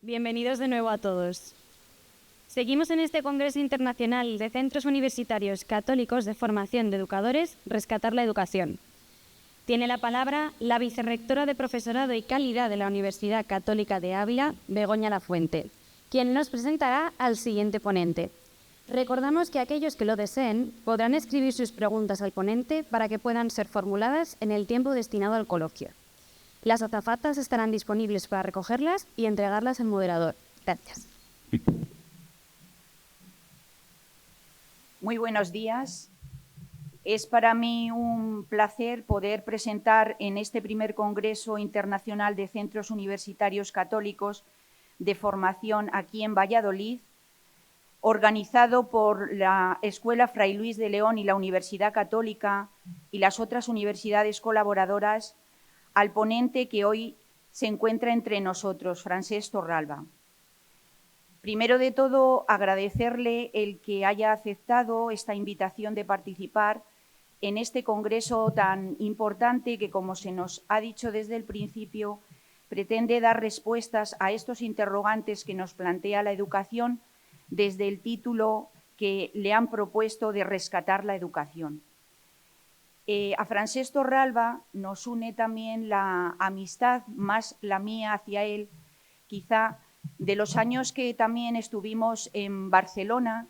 Bienvenidos de nuevo a todos. Seguimos en este Congreso Internacional de Centros Universitarios Católicos de Formación de Educadores, Rescatar la Educación. Tiene la palabra la vicerrectora de Profesorado y Calidad de la Universidad Católica de Ávila, Begoña Lafuente, quien nos presentará al siguiente ponente. Recordamos que aquellos que lo deseen podrán escribir sus preguntas al ponente para que puedan ser formuladas en el tiempo destinado al coloquio. Las azafatas estarán disponibles para recogerlas y entregarlas al moderador. Gracias. Muy buenos días. Es para mí un placer poder presentar en este primer Congreso Internacional de Centros Universitarios Católicos de Formación aquí en Valladolid, organizado por la Escuela Fray Luis de León y la Universidad Católica y las otras universidades colaboradoras, al ponente que hoy se encuentra entre nosotros, Francesc Torralba. Primero de todo, agradecerle el que haya aceptado esta invitación de participar en este congreso tan importante que, como se nos ha dicho desde el principio, pretende dar respuestas a estos interrogantes que nos plantea la educación desde el título que le han propuesto de rescatar la educación. A Francesc Torralba nos une también la amistad, más la mía hacia él, quizá de los años que también estuvimos en Barcelona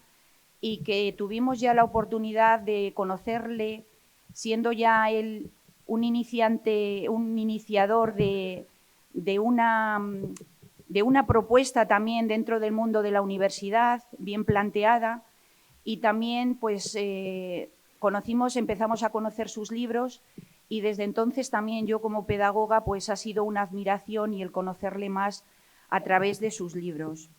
y que tuvimos ya la oportunidad de conocerle, siendo ya él un iniciador de una propuesta también dentro del mundo de la universidad, bien planteada, y también pues empezamos a conocer sus libros y desde entonces también yo como pedagoga pues ha sido una admiración y el conocerle más a través de sus libros.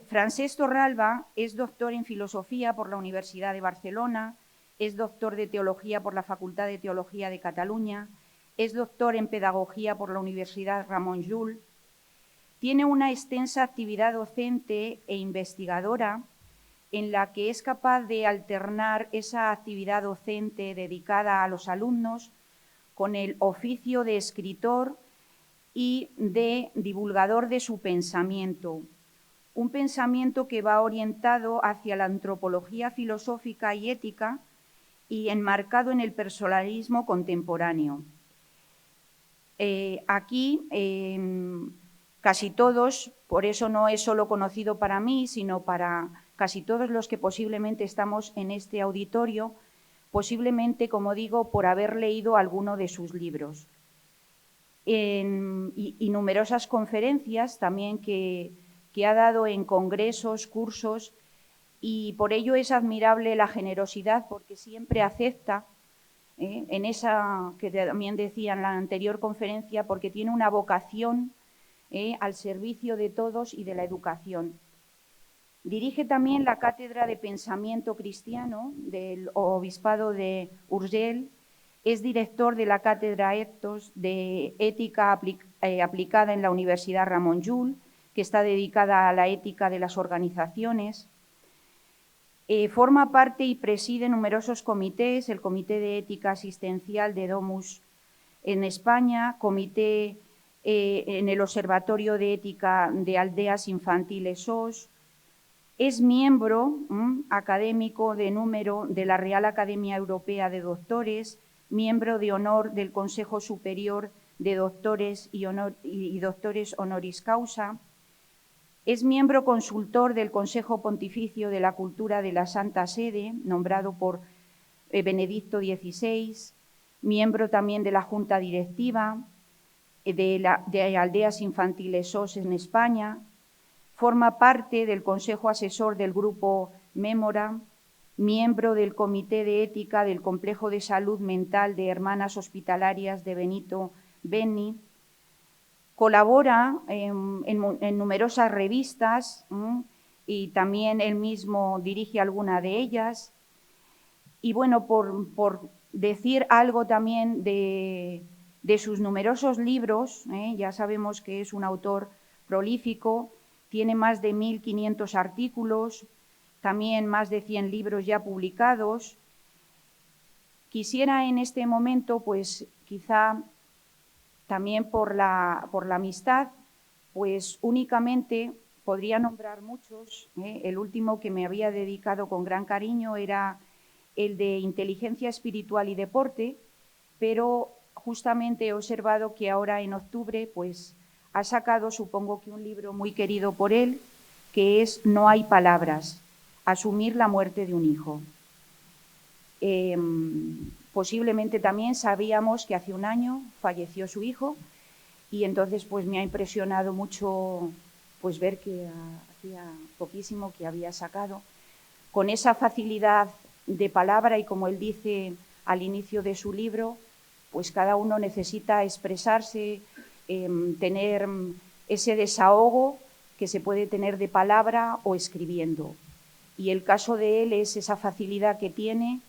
Francesc Torralba es doctor en Filosofía por la Universidad de Barcelona, es doctor de Teología por la Facultad de Teología de Cataluña, es doctor en Pedagogía por la Universidad Ramon Llull, tiene una extensa actividad docente e investigadora en la que es capaz de alternar esa actividad docente dedicada a los alumnos con el oficio de escritor y de divulgador de su pensamiento, un pensamiento que va orientado hacia la antropología filosófica y ética y enmarcado en el personalismo contemporáneo. Aquí casi todos, por eso no es solo conocido para mí, sino para casi todos los que posiblemente estamos en este auditorio, posiblemente, como digo, por haber leído alguno de sus libros. Y numerosas conferencias también que ha dado en congresos, cursos, y por ello es admirable la generosidad porque siempre acepta, en esa que también decía en la anterior conferencia, porque tiene una vocación al servicio de todos y de la educación. Dirige también la Cátedra de Pensamiento Cristiano del Obispado de Urgell, es director de la Cátedra Ethos de Ética Aplicada en la Universidad Ramon Llull, que está dedicada a la ética de las organizaciones. Forma parte y preside numerosos comités, el Comité de Ética Asistencial de Domus en España, comité en el Observatorio de Ética de Aldeas Infantiles SOS, es miembro académico de número de la Real Academia Europea de Doctores, miembro de honor del Consejo Superior de Doctores y Doctores Honoris Causa, es miembro consultor del Consejo Pontificio de la Cultura de la Santa Sede, nombrado por Benedicto XVI, miembro también de la Junta Directiva de Aldeas Infantiles SOS en España, forma parte del Consejo Asesor del Grupo Mémora, miembro del Comité de Ética del Complejo de Salud Mental de Hermanas Hospitalarias de Benito Beni, colabora en numerosas revistas y también él mismo dirige alguna de ellas. Y bueno, por decir algo también de sus numerosos libros, ya sabemos que es un autor prolífico, tiene más de 1.500 artículos, también más de 100 libros ya publicados. Quisiera en este momento, pues quizá también por la amistad, Pues únicamente podría nombrar muchos. El último que me había dedicado con gran cariño era el de Inteligencia Espiritual y Deporte, pero justamente he observado que ahora en octubre pues ha sacado, supongo que un libro muy querido por él, que es No hay palabras, asumir la muerte de un hijo. Posiblemente también sabíamos que hace un año falleció su hijo y entonces pues me ha impresionado mucho pues ver que hacía poquísimo que había sacado con esa facilidad de palabra y como él dice al inicio de su libro, pues cada uno necesita expresarse, tener ese desahogo que se puede tener de palabra o escribiendo. Y el caso de él es esa facilidad que tiene,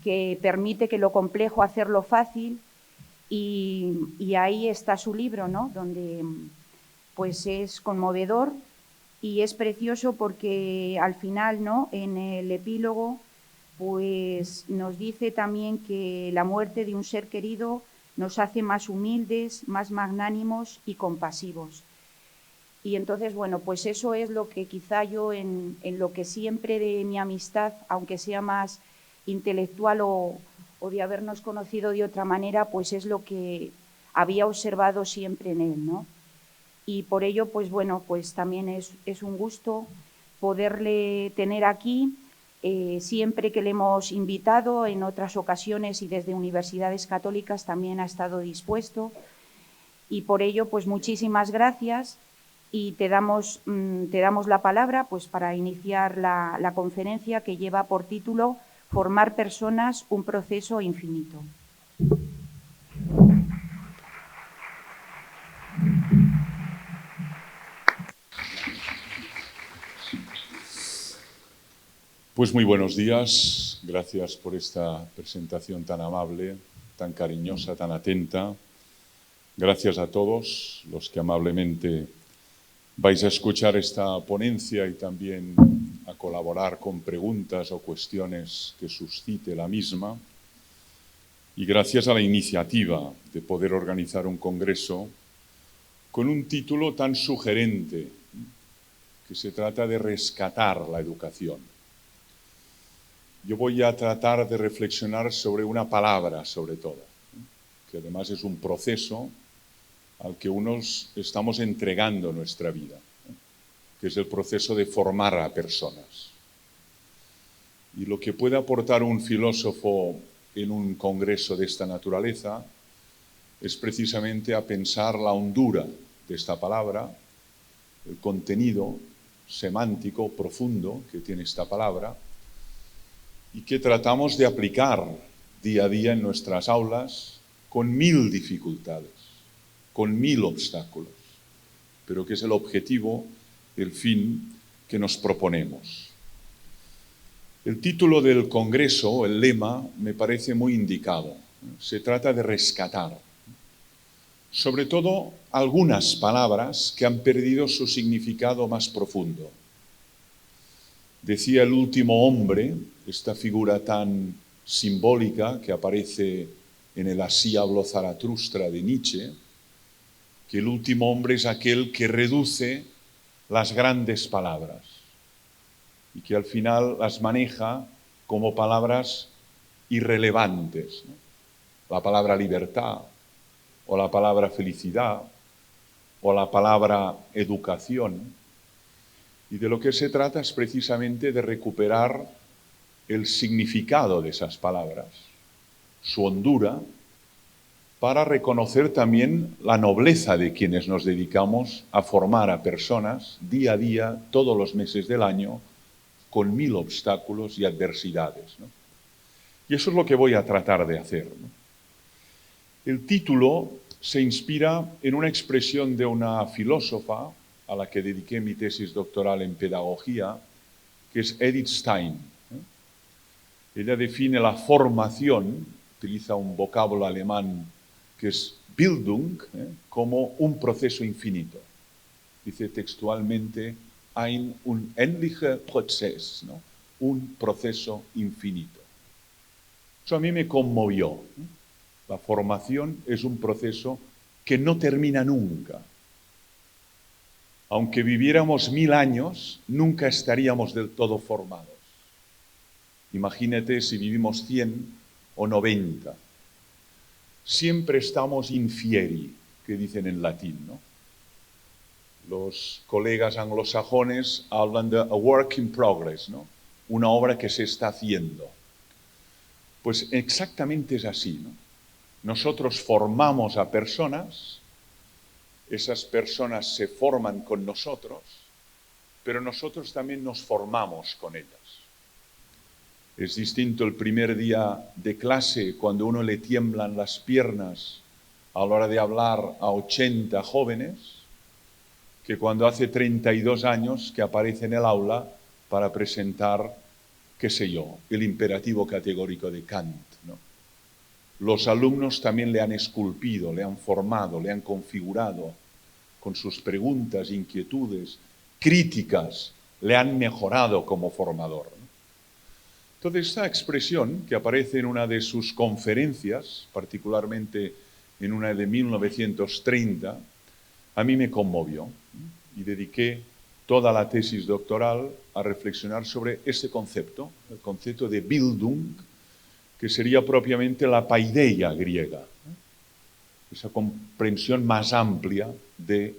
que permite que lo complejo hacerlo fácil, y ahí está su libro, ¿no? Donde pues es conmovedor y es precioso porque al final, ¿no? En el epílogo pues nos dice también que la muerte de un ser querido nos hace más humildes, más magnánimos y compasivos. Y entonces, bueno, pues eso es lo que quizá yo en lo que siempre de mi amistad, aunque sea más intelectual o de habernos conocido de otra manera, pues es lo que había observado siempre en él, ¿no? Y por ello, pues bueno, pues también es un gusto poderle tener aquí. Siempre que le hemos invitado en otras ocasiones y desde universidades católicas también ha estado dispuesto. Y por ello, pues muchísimas gracias y te damos la palabra pues para iniciar la conferencia que lleva por título Formar personas, un proceso infinito. Pues muy buenos días, gracias por esta presentación tan amable, tan cariñosa, tan atenta. Gracias a todos los que amablemente vais a escuchar esta ponencia y también a colaborar con preguntas o cuestiones que suscite la misma. Y gracias a la iniciativa de poder organizar un congreso con un título tan sugerente, que se trata de rescatar la educación. Yo voy a tratar de reflexionar sobre una palabra, sobre todo, que además es un proceso al que unos estamos entregando nuestra vida, que es el proceso de formar a personas. Y lo que puede aportar un filósofo en un congreso de esta naturaleza es precisamente a pensar la hondura de esta palabra, el contenido semántico profundo que tiene esta palabra, y que tratamos de aplicar día a día en nuestras aulas con 1000 dificultades, con 1000 obstáculos, pero que es el objetivo, el fin que nos proponemos. El título del congreso, el lema, me parece muy indicado. Se trata de rescatar, sobre todo algunas palabras que han perdido su significado más profundo. Decía el último hombre, esta figura tan simbólica que aparece en el Así habló Zaratustra de Nietzsche, que el último hombre es aquel que reduce las grandes palabras y que al final las maneja como palabras irrelevantes, ¿no? La palabra libertad, o la palabra felicidad, o la palabra educación. Y de lo que se trata es precisamente de recuperar el significado de esas palabras, su hondura, para reconocer también la nobleza de quienes nos dedicamos a formar a personas día a día, todos los meses del año, con 1000 obstáculos y adversidades, ¿no? Y eso es lo que voy a tratar de hacer, ¿no? El título se inspira en una expresión de una filósofa a la que dediqué mi tesis doctoral en pedagogía, que es Edith Stein. Ella define la formación, utiliza un vocablo alemán que es Bildung, como un proceso infinito. Dice textualmente, ein unendlicher Prozess, ¿no? Un proceso infinito. Eso a mí me conmovió. La formación es un proceso que no termina nunca. aunque viviéramos 1000 años, nunca estaríamos del todo formados. Imagínate si vivimos 100 o 90. Siempre estamos in fieri, que dicen en latín, ¿no? Los colegas anglosajones hablan de a work in progress, ¿no? Una obra que se está haciendo. Pues exactamente es así, ¿no? Nosotros formamos a personas, esas personas se forman con nosotros, pero nosotros también nos formamos con ellas. Es distinto el primer día de clase, cuando uno le tiemblan las piernas a la hora de hablar a 80 jóvenes, que cuando hace 32 años que aparece en el aula para presentar, qué sé yo, el imperativo categórico de Kant, ¿no? Los alumnos también le han esculpido, le han formado, le han configurado con sus preguntas, inquietudes, críticas, le han mejorado como formador, ¿no? Entonces, esta expresión que aparece en una de sus conferencias, particularmente en una de 1930, a mí me conmovió y dediqué toda la tesis doctoral a reflexionar sobre este concepto, el concepto de Bildung, que sería propiamente la paideia griega, esa comprensión más amplia de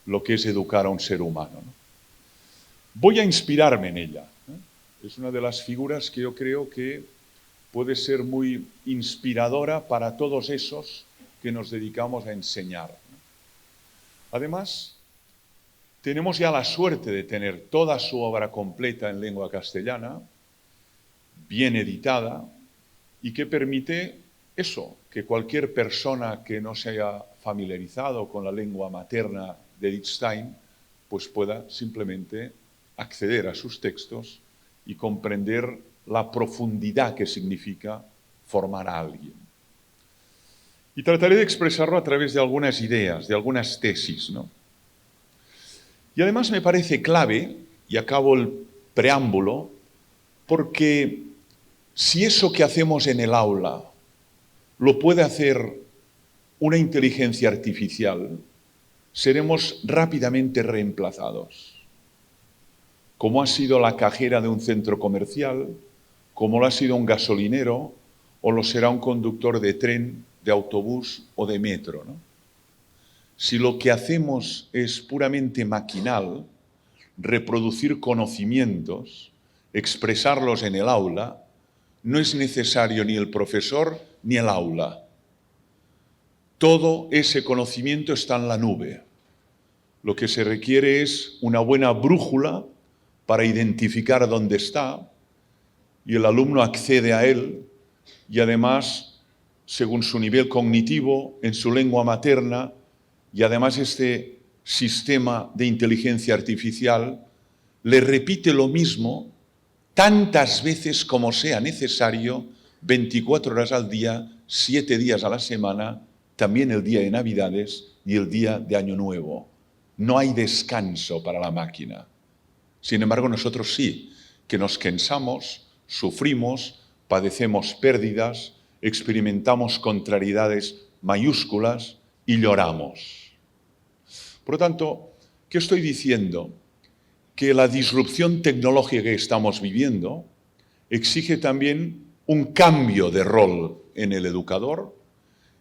lo que es educar a un ser humano, ¿no? Voy a inspirarme en ella. Es una de las figuras que yo creo que puede ser muy inspiradora para todos esos que nos dedicamos a enseñar. Además, tenemos ya la suerte de tener toda su obra completa en lengua castellana, bien editada, y que permite eso, que cualquier persona que no se haya familiarizado con la lengua materna de Edith Stein, pues pueda simplemente acceder a sus textos y comprender la profundidad que significa formar a alguien. Y trataré de expresarlo a través de algunas ideas, de algunas tesis, ¿no? Y además me parece clave, y acabo el preámbulo, porque si eso que hacemos en el aula lo puede hacer una inteligencia artificial, seremos rápidamente reemplazados. Como ha sido la cajera de un centro comercial, como lo ha sido un gasolinero, o lo será un conductor de tren, de autobús o de metro, ¿no? Si lo que hacemos es puramente maquinal, reproducir conocimientos, expresarlos en el aula, no es necesario ni el profesor ni el aula. Todo ese conocimiento está en la nube. Lo que se requiere es una buena brújula para identificar dónde está, y el alumno accede a él, y además, según su nivel cognitivo, en su lengua materna, y además este sistema de inteligencia artificial le repite lo mismo tantas veces como sea necesario, 24 horas al día, 7 días a la semana, también el día de Navidades y el día de Año Nuevo. No hay descanso para la máquina. Sin embargo, nosotros sí, que nos cansamos, sufrimos, padecemos pérdidas, experimentamos contrariedades mayúsculas y lloramos. Por lo tanto, ¿qué estoy diciendo? Que la disrupción tecnológica que estamos viviendo exige también un cambio de rol en el educador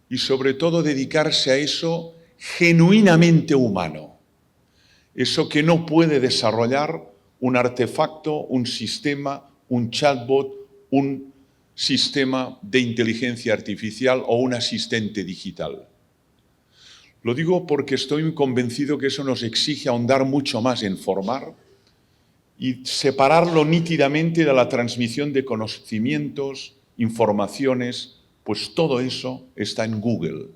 y sobre todo dedicarse a eso genuinamente humano. Eso que no puede desarrollar un artefacto, un sistema, un chatbot, un sistema de inteligencia artificial o un asistente digital. Lo digo porque estoy muy convencido que eso nos exige ahondar mucho más en formar y separarlo nítidamente de la transmisión de conocimientos, informaciones, pues todo eso está en Google,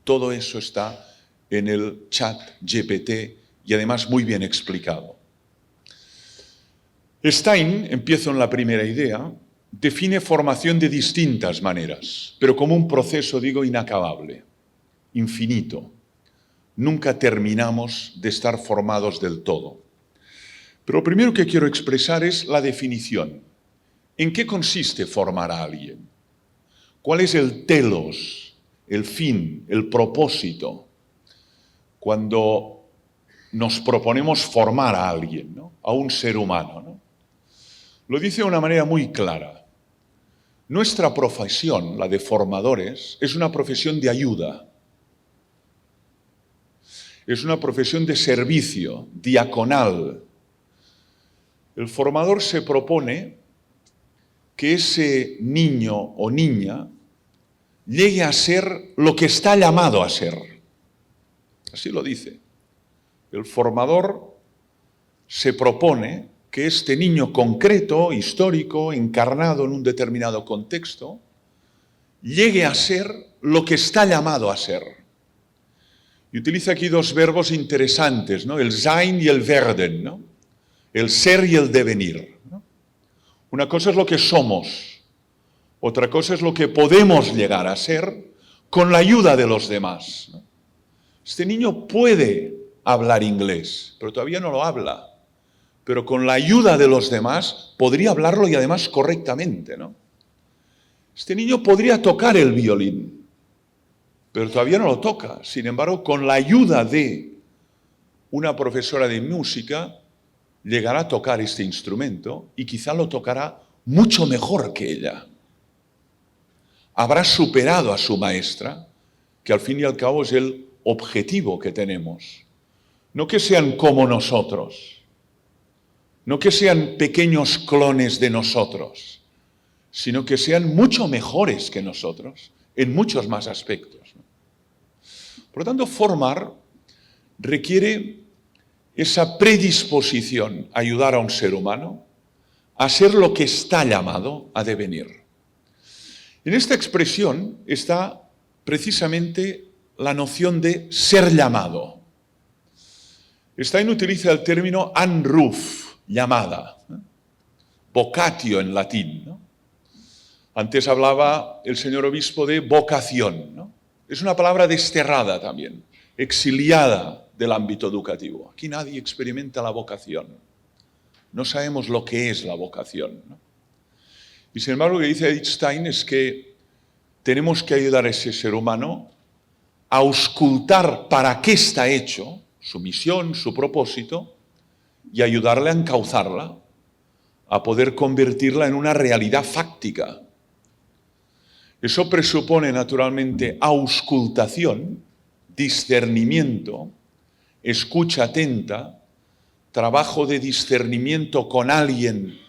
todo eso está en el chat GPT y además muy bien explicado. Stein, empiezo en la primera idea, define formación de distintas maneras, pero como un proceso, digo, inacabable, infinito. Nunca terminamos de estar formados del todo. Pero lo primero que quiero expresar es la definición. ¿En qué consiste formar a alguien? ¿Cuál es el telos, el fin, el propósito? Cuando nos proponemos formar a alguien, ¿no? A un ser humano, ¿no? Lo dice de una manera muy clara. Nuestra profesión, la de formadores, es una profesión de ayuda. Es una profesión de servicio, diaconal. El formador se propone que ese niño o niña llegue a ser lo que está llamado a ser. Así lo dice. El formador se propone que este niño concreto, histórico, encarnado en un determinado contexto, llegue a ser lo que está llamado a ser. Y utiliza aquí dos verbos interesantes, ¿no? El sein y el werden, ¿no? El ser y el devenir, ¿no? Una cosa es lo que somos, otra cosa es lo que podemos llegar a ser con la ayuda de los demás, ¿no? Este niño puede hablar inglés, pero todavía no lo habla. Pero con la ayuda de los demás podría hablarlo y además correctamente, ¿no? Este niño podría tocar el violín, pero todavía no lo toca. Sin embargo, con la ayuda de una profesora de música, llegará a tocar este instrumento y quizá lo tocará mucho mejor que ella. Habrá superado a su maestra, que al fin y al cabo es el objetivo que tenemos. No que sean como nosotros, no que sean pequeños clones de nosotros, sino que sean mucho mejores que nosotros en muchos más aspectos. Por lo tanto, formar requiere esa predisposición a ayudar a un ser humano a ser lo que está llamado a devenir. En esta expresión está precisamente la noción de ser llamado. Stein utiliza el término anruf, llamada, vocatio en latín, ¿no? Antes hablaba el señor obispo de vocación, ¿no? Es una palabra desterrada también, exiliada del ámbito educativo. Aquí nadie experimenta la vocación. No sabemos lo que es la vocación, ¿no? Y sin embargo, lo que dice Edith Stein es que tenemos que ayudar a ese ser humano a auscultar para qué está hecho, su misión, su propósito, y ayudarle a encauzarla, a poder convertirla en una realidad fáctica. Eso presupone naturalmente auscultación, discernimiento, escucha atenta, trabajo de discernimiento con alguien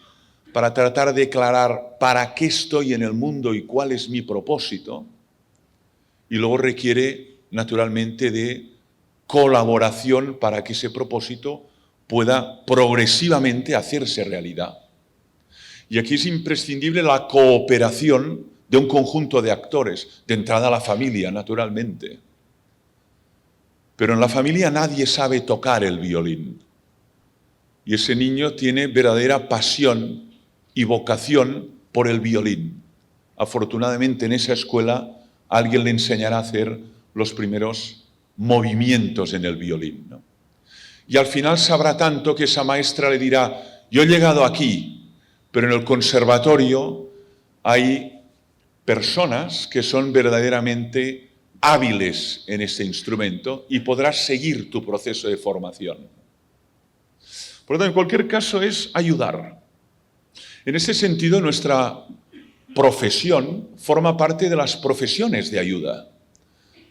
para tratar de declarar para qué estoy en el mundo y cuál es mi propósito, y luego requiere naturalmente de colaboración para que ese propósito pueda progresivamente hacerse realidad. Y aquí es imprescindible la cooperación de un conjunto de actores, de entrada la familia, naturalmente. Pero en la familia nadie sabe tocar el violín. Y ese niño tiene verdadera pasión y vocación por el violín. Afortunadamente en esa escuela alguien le enseñará a hacer los primeros movimientos en el violín, ¿no? Y al final sabrá tanto que esa maestra le dirá, yo he llegado aquí, pero en el conservatorio hay personas que son verdaderamente hábiles en este instrumento y podrás seguir tu proceso de formación. Por lo tanto, en cualquier caso es ayudar. En ese sentido, nuestra profesión forma parte de las profesiones de ayuda,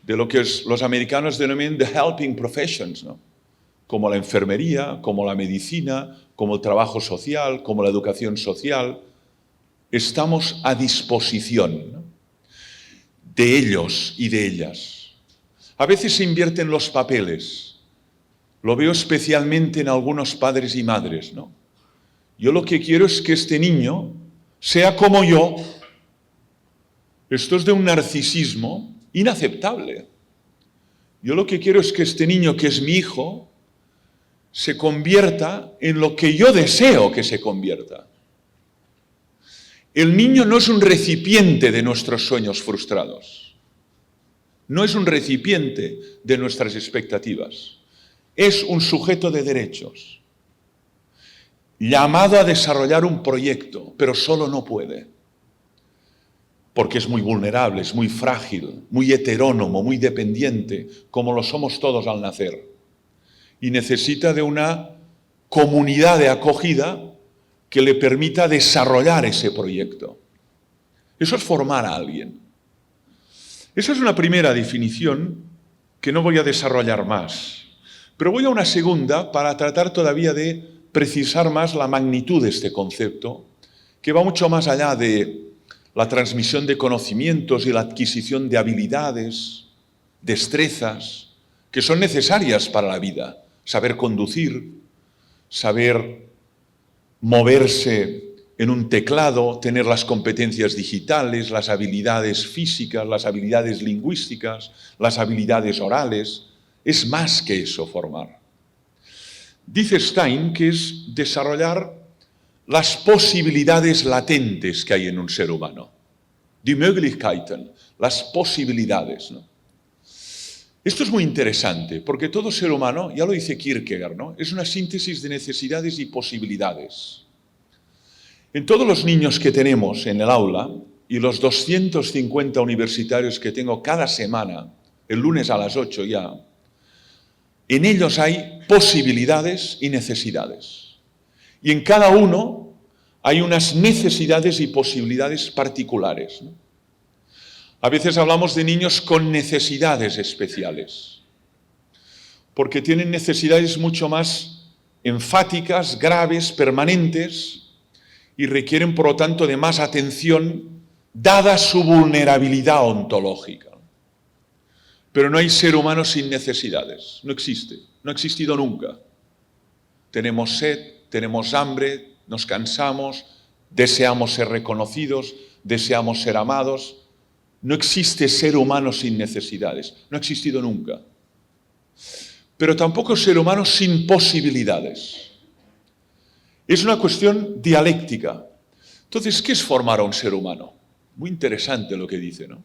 de lo que los americanos denominan the helping professions, ¿no? Como la enfermería, como la medicina, como el trabajo social, como la educación social. Estamos a disposición, ¿no?, de ellos y de ellas. A veces se invierten los papeles. Lo veo especialmente en algunos padres y madres, ¿no? Yo lo que quiero es que este niño sea como yo. Esto es de un narcisismo inaceptable. Yo lo que quiero es que este niño, que es mi hijo, se convierta en lo que yo deseo que se convierta. El niño no es un recipiente de nuestros sueños frustrados. No es un recipiente de nuestras expectativas. Es un sujeto de derechos, llamado a desarrollar un proyecto, pero solo no puede. Porque es muy vulnerable, es muy frágil, muy heterónomo, muy dependiente, como lo somos todos al nacer. y necesita de una comunidad de acogida que le permita desarrollar ese proyecto. Eso es formar a alguien. Esa es una primera definición que no voy a desarrollar más, pero voy a una segunda para tratar todavía de precisar más la magnitud de este concepto, que va mucho más allá de la transmisión de conocimientos y la adquisición de habilidades, destrezas, que son necesarias para la vida. Saber conducir, saber moverse en un teclado, tener las competencias digitales, las habilidades físicas, las habilidades lingüísticas, las habilidades orales. Es más que eso formar. Dice Stein que es desarrollar las posibilidades latentes que hay en un ser humano. Die Möglichkeiten, las posibilidades, ¿no? Esto es muy interesante, porque todo ser humano, ya lo dice Kierkegaard, ¿no?, es una síntesis de necesidades y posibilidades. En todos los niños que tenemos en el aula, y los 250 universitarios que tengo cada semana, el lunes a las 8 ya, en ellos hay posibilidades y necesidades. Y en cada uno hay unas necesidades y posibilidades particulares, ¿no? A veces hablamos de niños con necesidades especiales, porque tienen necesidades mucho más enfáticas, graves, permanentes, y requieren, por lo tanto, de más atención, dada su vulnerabilidad ontológica. Pero no hay ser humano sin necesidades, no existe, no ha existido nunca. Tenemos sed, tenemos hambre, nos cansamos, deseamos ser reconocidos, deseamos ser amados. No existe ser humano sin necesidades, no ha existido nunca. Pero tampoco ser humano sin posibilidades. Es una cuestión dialéctica. Entonces, ¿qué es formar a un ser humano? Muy interesante lo que dice, ¿no?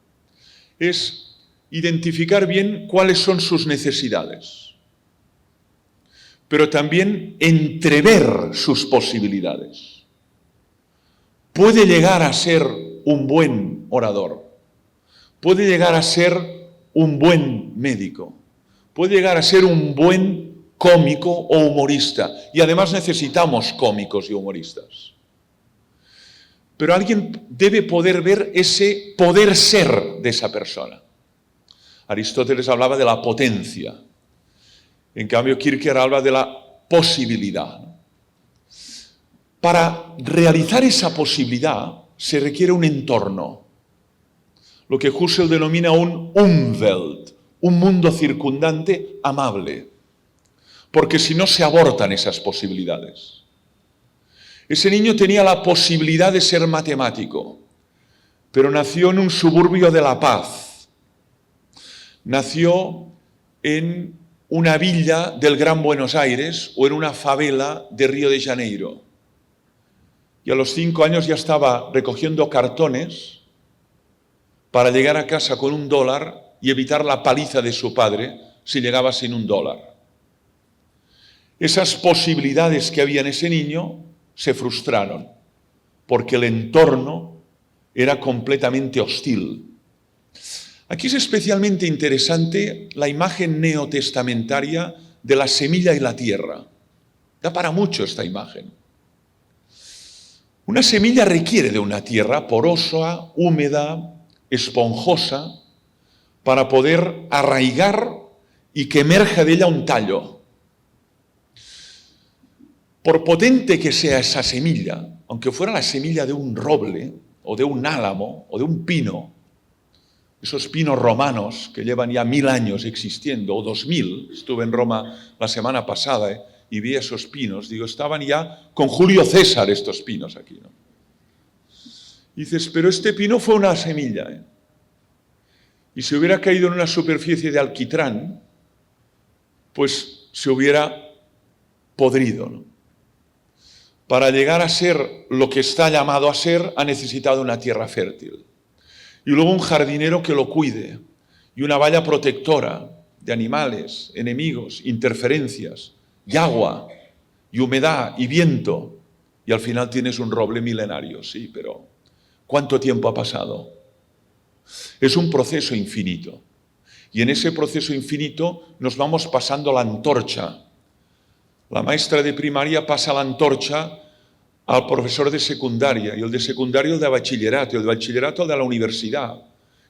Es identificar bien cuáles son sus necesidades, pero también entrever sus posibilidades. Puede llegar a ser un buen orador, puede llegar a ser un buen médico, puede llegar a ser un buen cómico o humorista, y además necesitamos cómicos y humoristas. Pero alguien debe poder ver ese poder ser de esa persona. Aristóteles hablaba de la potencia, en cambio Kierkegaard habla de la posibilidad. Para realizar esa posibilidad se requiere un entorno, lo que Husserl denomina un Umwelt, un mundo circundante amable, porque si no se abortan esas posibilidades. Ese niño tenía la posibilidad de ser matemático, pero nació en un suburbio de La Paz, nació en una villa del Gran Buenos Aires o en una favela de Río de Janeiro. Y a los 5 años ya estaba recogiendo cartones para llegar a casa con $1 y evitar la paliza de su padre si llegaba sin $1. Esas posibilidades que había en ese niño se frustraron, porque el entorno era completamente hostil. Aquí es especialmente interesante la imagen neotestamentaria de la semilla y la tierra. Da para mucho esta imagen. Una semilla requiere de una tierra porosa, húmeda, esponjosa, para poder arraigar y que emerja de ella un tallo. Por potente que sea esa semilla, aunque fuera la semilla de un roble, o de un álamo, o de un pino, esos pinos romanos que llevan ya 1000 años existiendo, o 2000, estuve en Roma la semana pasada y vi esos pinos, digo, estaban ya con Julio César estos pinos aquí, ¿no? Y dices, pero este pino fue una semilla, y si hubiera caído en una superficie de alquitrán, pues se hubiera podrido, ¿no? Para llegar a ser lo que está llamado a ser, ha necesitado una tierra fértil. Y luego un jardinero que lo cuide, y una valla protectora de animales, enemigos, interferencias, y agua, y humedad, y viento, y al final tienes un roble milenario, sí, pero ¿cuánto tiempo ha pasado? Es un proceso infinito, y en ese proceso infinito nos vamos pasando la antorcha La maestra de primaria pasa la antorcha al profesor de secundaria, y el de secundaria el de bachillerato, y el de bachillerato el de la universidad.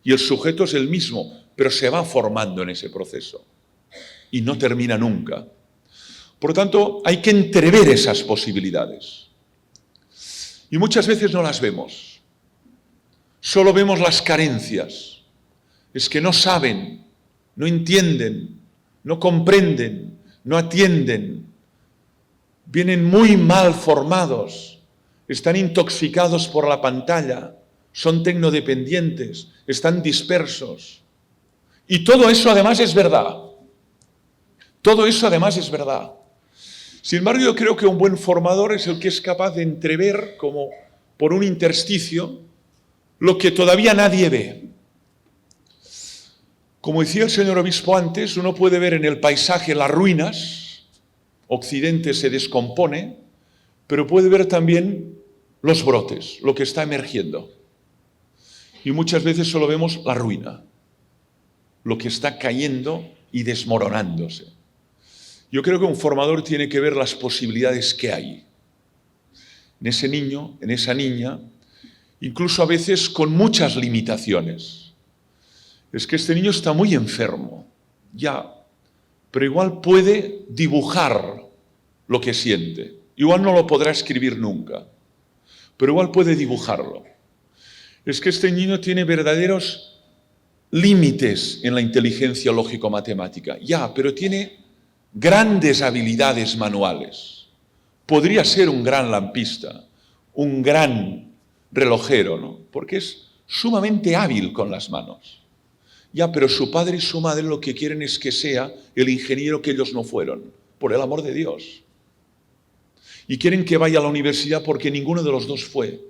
Y el sujeto es el mismo, pero se va formando en ese proceso. Y no termina nunca. Por lo tanto, hay que entrever esas posibilidades. Y muchas veces no las vemos. Solo vemos las carencias. Es que no saben, no entienden, no comprenden, no atienden. Vienen muy mal formados, están intoxicados por la pantalla, son tecnodependientes, están dispersos. Y todo eso además es verdad. Todo eso además es verdad. Sin embargo, yo creo que un buen formador es el que es capaz de entrever, como por un intersticio, lo que todavía nadie ve. Como decía el señor obispo antes, uno puede ver en el paisaje las ruinas, Occidente se descompone, pero puede ver también los brotes, lo que está emergiendo. Y muchas veces solo vemos la ruina, lo que está cayendo y desmoronándose. Yo creo que un formador tiene que ver las posibilidades que hay en ese niño, en esa niña, incluso a veces con muchas limitaciones. Es que este niño está muy enfermo, ya, pero igual puede dibujar lo que siente. Igual no lo podrá escribir nunca, pero igual puede dibujarlo. Es que este niño tiene verdaderos límites en la inteligencia lógico-matemática, ya, pero tiene grandes habilidades manuales. Podría ser un gran lampista, un gran relojero, ¿no? Porque es sumamente hábil con las manos. Ya, pero su padre y su madre lo que quieren es que sea el ingeniero que ellos no fueron, por el amor de Dios. Y quieren que vaya a la universidad porque ninguno de los dos fue.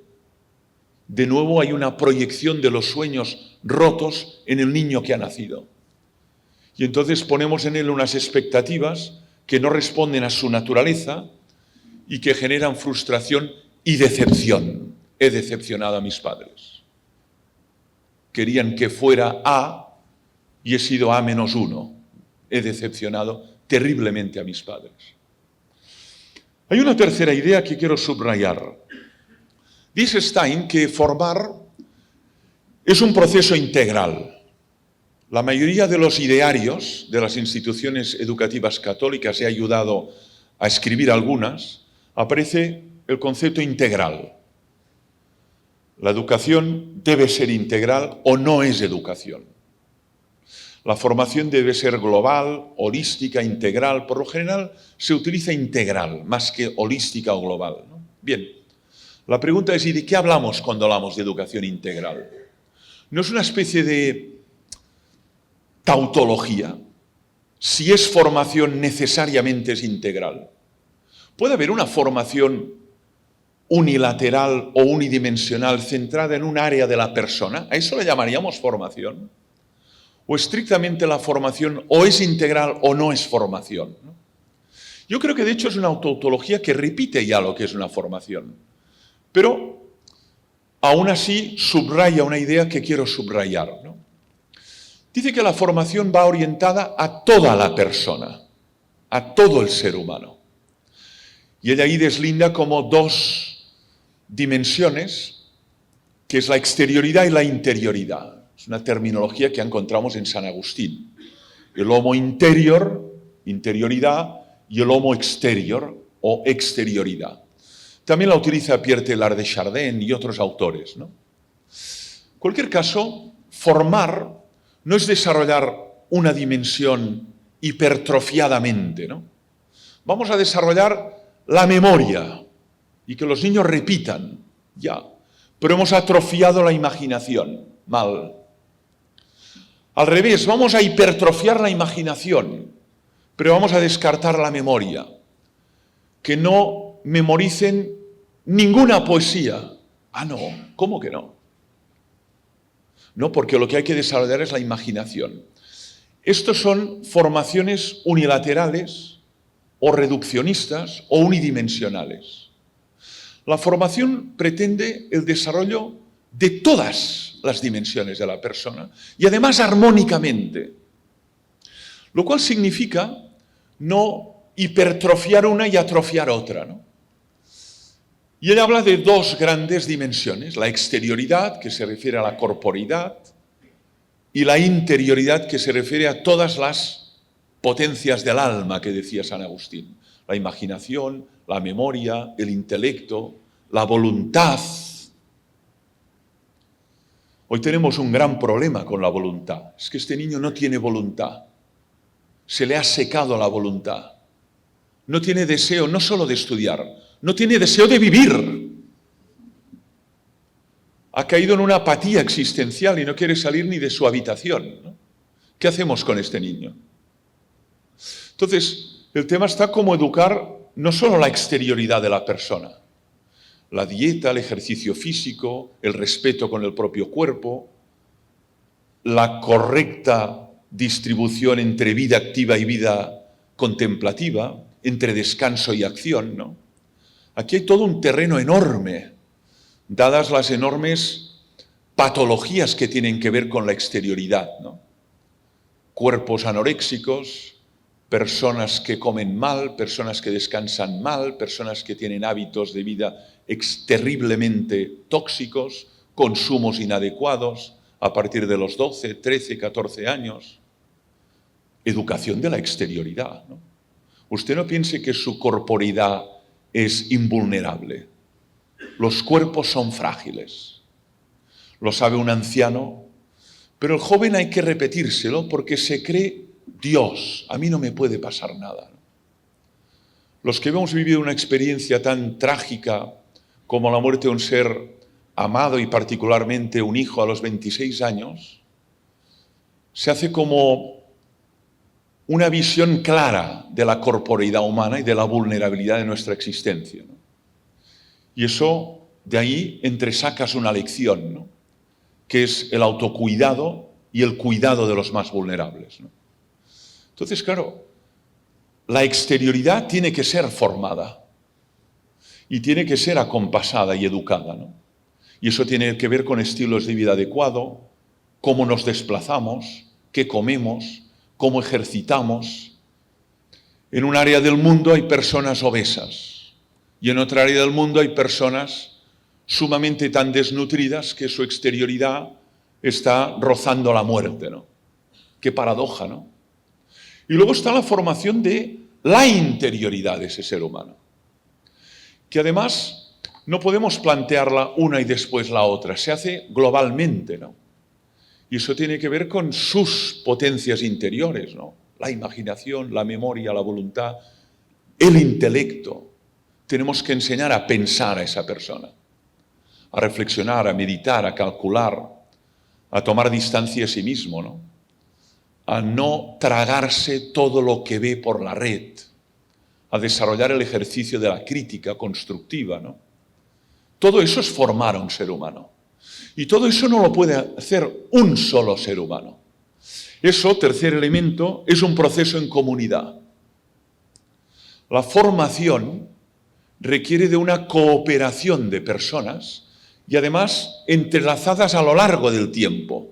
De nuevo hay una proyección de los sueños rotos en el niño que ha nacido. Y entonces ponemos en él unas expectativas que no responden a su naturaleza y que generan frustración y decepción. He decepcionado a mis padres. Querían que fuera A y he sido A-1. He decepcionado terriblemente a mis padres. Hay una tercera idea que quiero subrayar. Dice Stein que formar es un proceso integral. La mayoría de los idearios de las instituciones educativas católicas, he ayudado a escribir algunas, aparece el concepto integral. La educación debe ser integral o no es educación. La formación debe ser global, holística, integral. Por lo general se utiliza integral más que holística o global, ¿no? Bien, la pregunta es, ¿y de qué hablamos cuando hablamos de educación integral? ¿No es una especie de tautología? Si es formación, necesariamente es integral. ¿Puede haber una formación unilateral o unidimensional centrada en un área de la persona? ¿A eso le llamaríamos formación? ¿O estrictamente la formación o es integral o no es formación? Yo creo que de hecho es una tautología que repite ya lo que es una formación. Pero aún así subraya una idea que quiero subrayar, ¿no? Dice que la formación va orientada a toda la persona, a todo el ser humano. Y ella ahí deslinda como dos dimensiones, que es la exterioridad y la interioridad. Es una terminología que encontramos en San Agustín. El homo interior, interioridad, y el homo exterior, o exterioridad. También la utiliza Pierre Teilhard de Chardin y otros autores, ¿no? En cualquier caso, formar no es desarrollar una dimensión hipertrofiadamente, ¿no? Vamos a desarrollar la memoria y que los niños repitan, ya. Pero hemos atrofiado la imaginación, mal. Al revés, vamos a hipertrofiar la imaginación, pero vamos a descartar la memoria. Que no memoricen ninguna poesía. Ah, no, ¿cómo que no? No, porque lo que hay que desarrollar es la imaginación. Estos son formaciones unilaterales o reduccionistas o unidimensionales. La formación pretende el desarrollo de todas las dimensiones de la persona y además armónicamente, lo cual significa no hipertrofiar una y atrofiar otra, ¿no? Y él habla de dos grandes dimensiones, la exterioridad, que se refiere a la corporeidad, y la interioridad, que se refiere a todas las potencias del alma que decía San Agustín. La imaginación, la memoria, el intelecto, la voluntad. Hoy tenemos un gran problema con la voluntad. Es que este niño no tiene voluntad. Se le ha secado la voluntad. No tiene deseo no solo de estudiar, no tiene deseo de vivir. Ha caído en una apatía existencial y no quiere salir ni de su habitación, ¿no? ¿Qué hacemos con este niño? Entonces, el tema está cómo educar no solo la exterioridad de la persona, la dieta, el ejercicio físico, el respeto con el propio cuerpo, la correcta distribución entre vida activa y vida contemplativa, entre descanso y acción, ¿no? Aquí hay todo un terreno enorme, dadas las enormes patologías que tienen que ver con la exterioridad, ¿no? Cuerpos anoréxicos, personas que comen mal, personas que descansan mal, personas que tienen hábitos de vida terriblemente tóxicos, consumos inadecuados a partir de los 12, 13, 14 años. Educación de la exterioridad, ¿no? Usted no piense que su corporeidad es invulnerable. Los cuerpos son frágiles. Lo sabe un anciano, pero el joven hay que repetírselo porque se cree Dios. A mí no me puede pasar nada. Los que hemos vivido una experiencia tan trágica como la muerte de un ser amado y particularmente un hijo a los 26 años, se hace como una visión clara de la corporeidad humana y de la vulnerabilidad de nuestra existencia, ¿no? Y eso, de ahí entresacas una lección, ¿no? Que es el autocuidado y el cuidado de los más vulnerables, ¿no? Entonces, claro, la exterioridad tiene que ser formada y tiene que ser acompasada y educada, ¿no? Y eso tiene que ver con estilos de vida adecuado, cómo nos desplazamos, qué comemos, cómo ejercitamos. En un área del mundo hay personas obesas y en otra área del mundo hay personas sumamente tan desnutridas que su exterioridad está rozando la muerte, ¿no? Qué paradoja, ¿no? Y luego está la formación de la interioridad de ese ser humano, que además no podemos plantearla una y después la otra, se hace globalmente, ¿no? Y eso tiene que ver con sus potencias interiores, ¿no? La imaginación, la memoria, la voluntad, el intelecto. Tenemos que enseñar a pensar a esa persona, a reflexionar, a meditar, a calcular, a tomar distancia a sí mismo, ¿no? A no tragarse todo lo que ve por la red, a desarrollar el ejercicio de la crítica constructiva, ¿no? Todo eso es formar a un ser humano. Y todo eso no lo puede hacer un solo ser humano. Eso, tercer elemento, es un proceso en comunidad. La formación requiere de una cooperación de personas y además entrelazadas a lo largo del tiempo.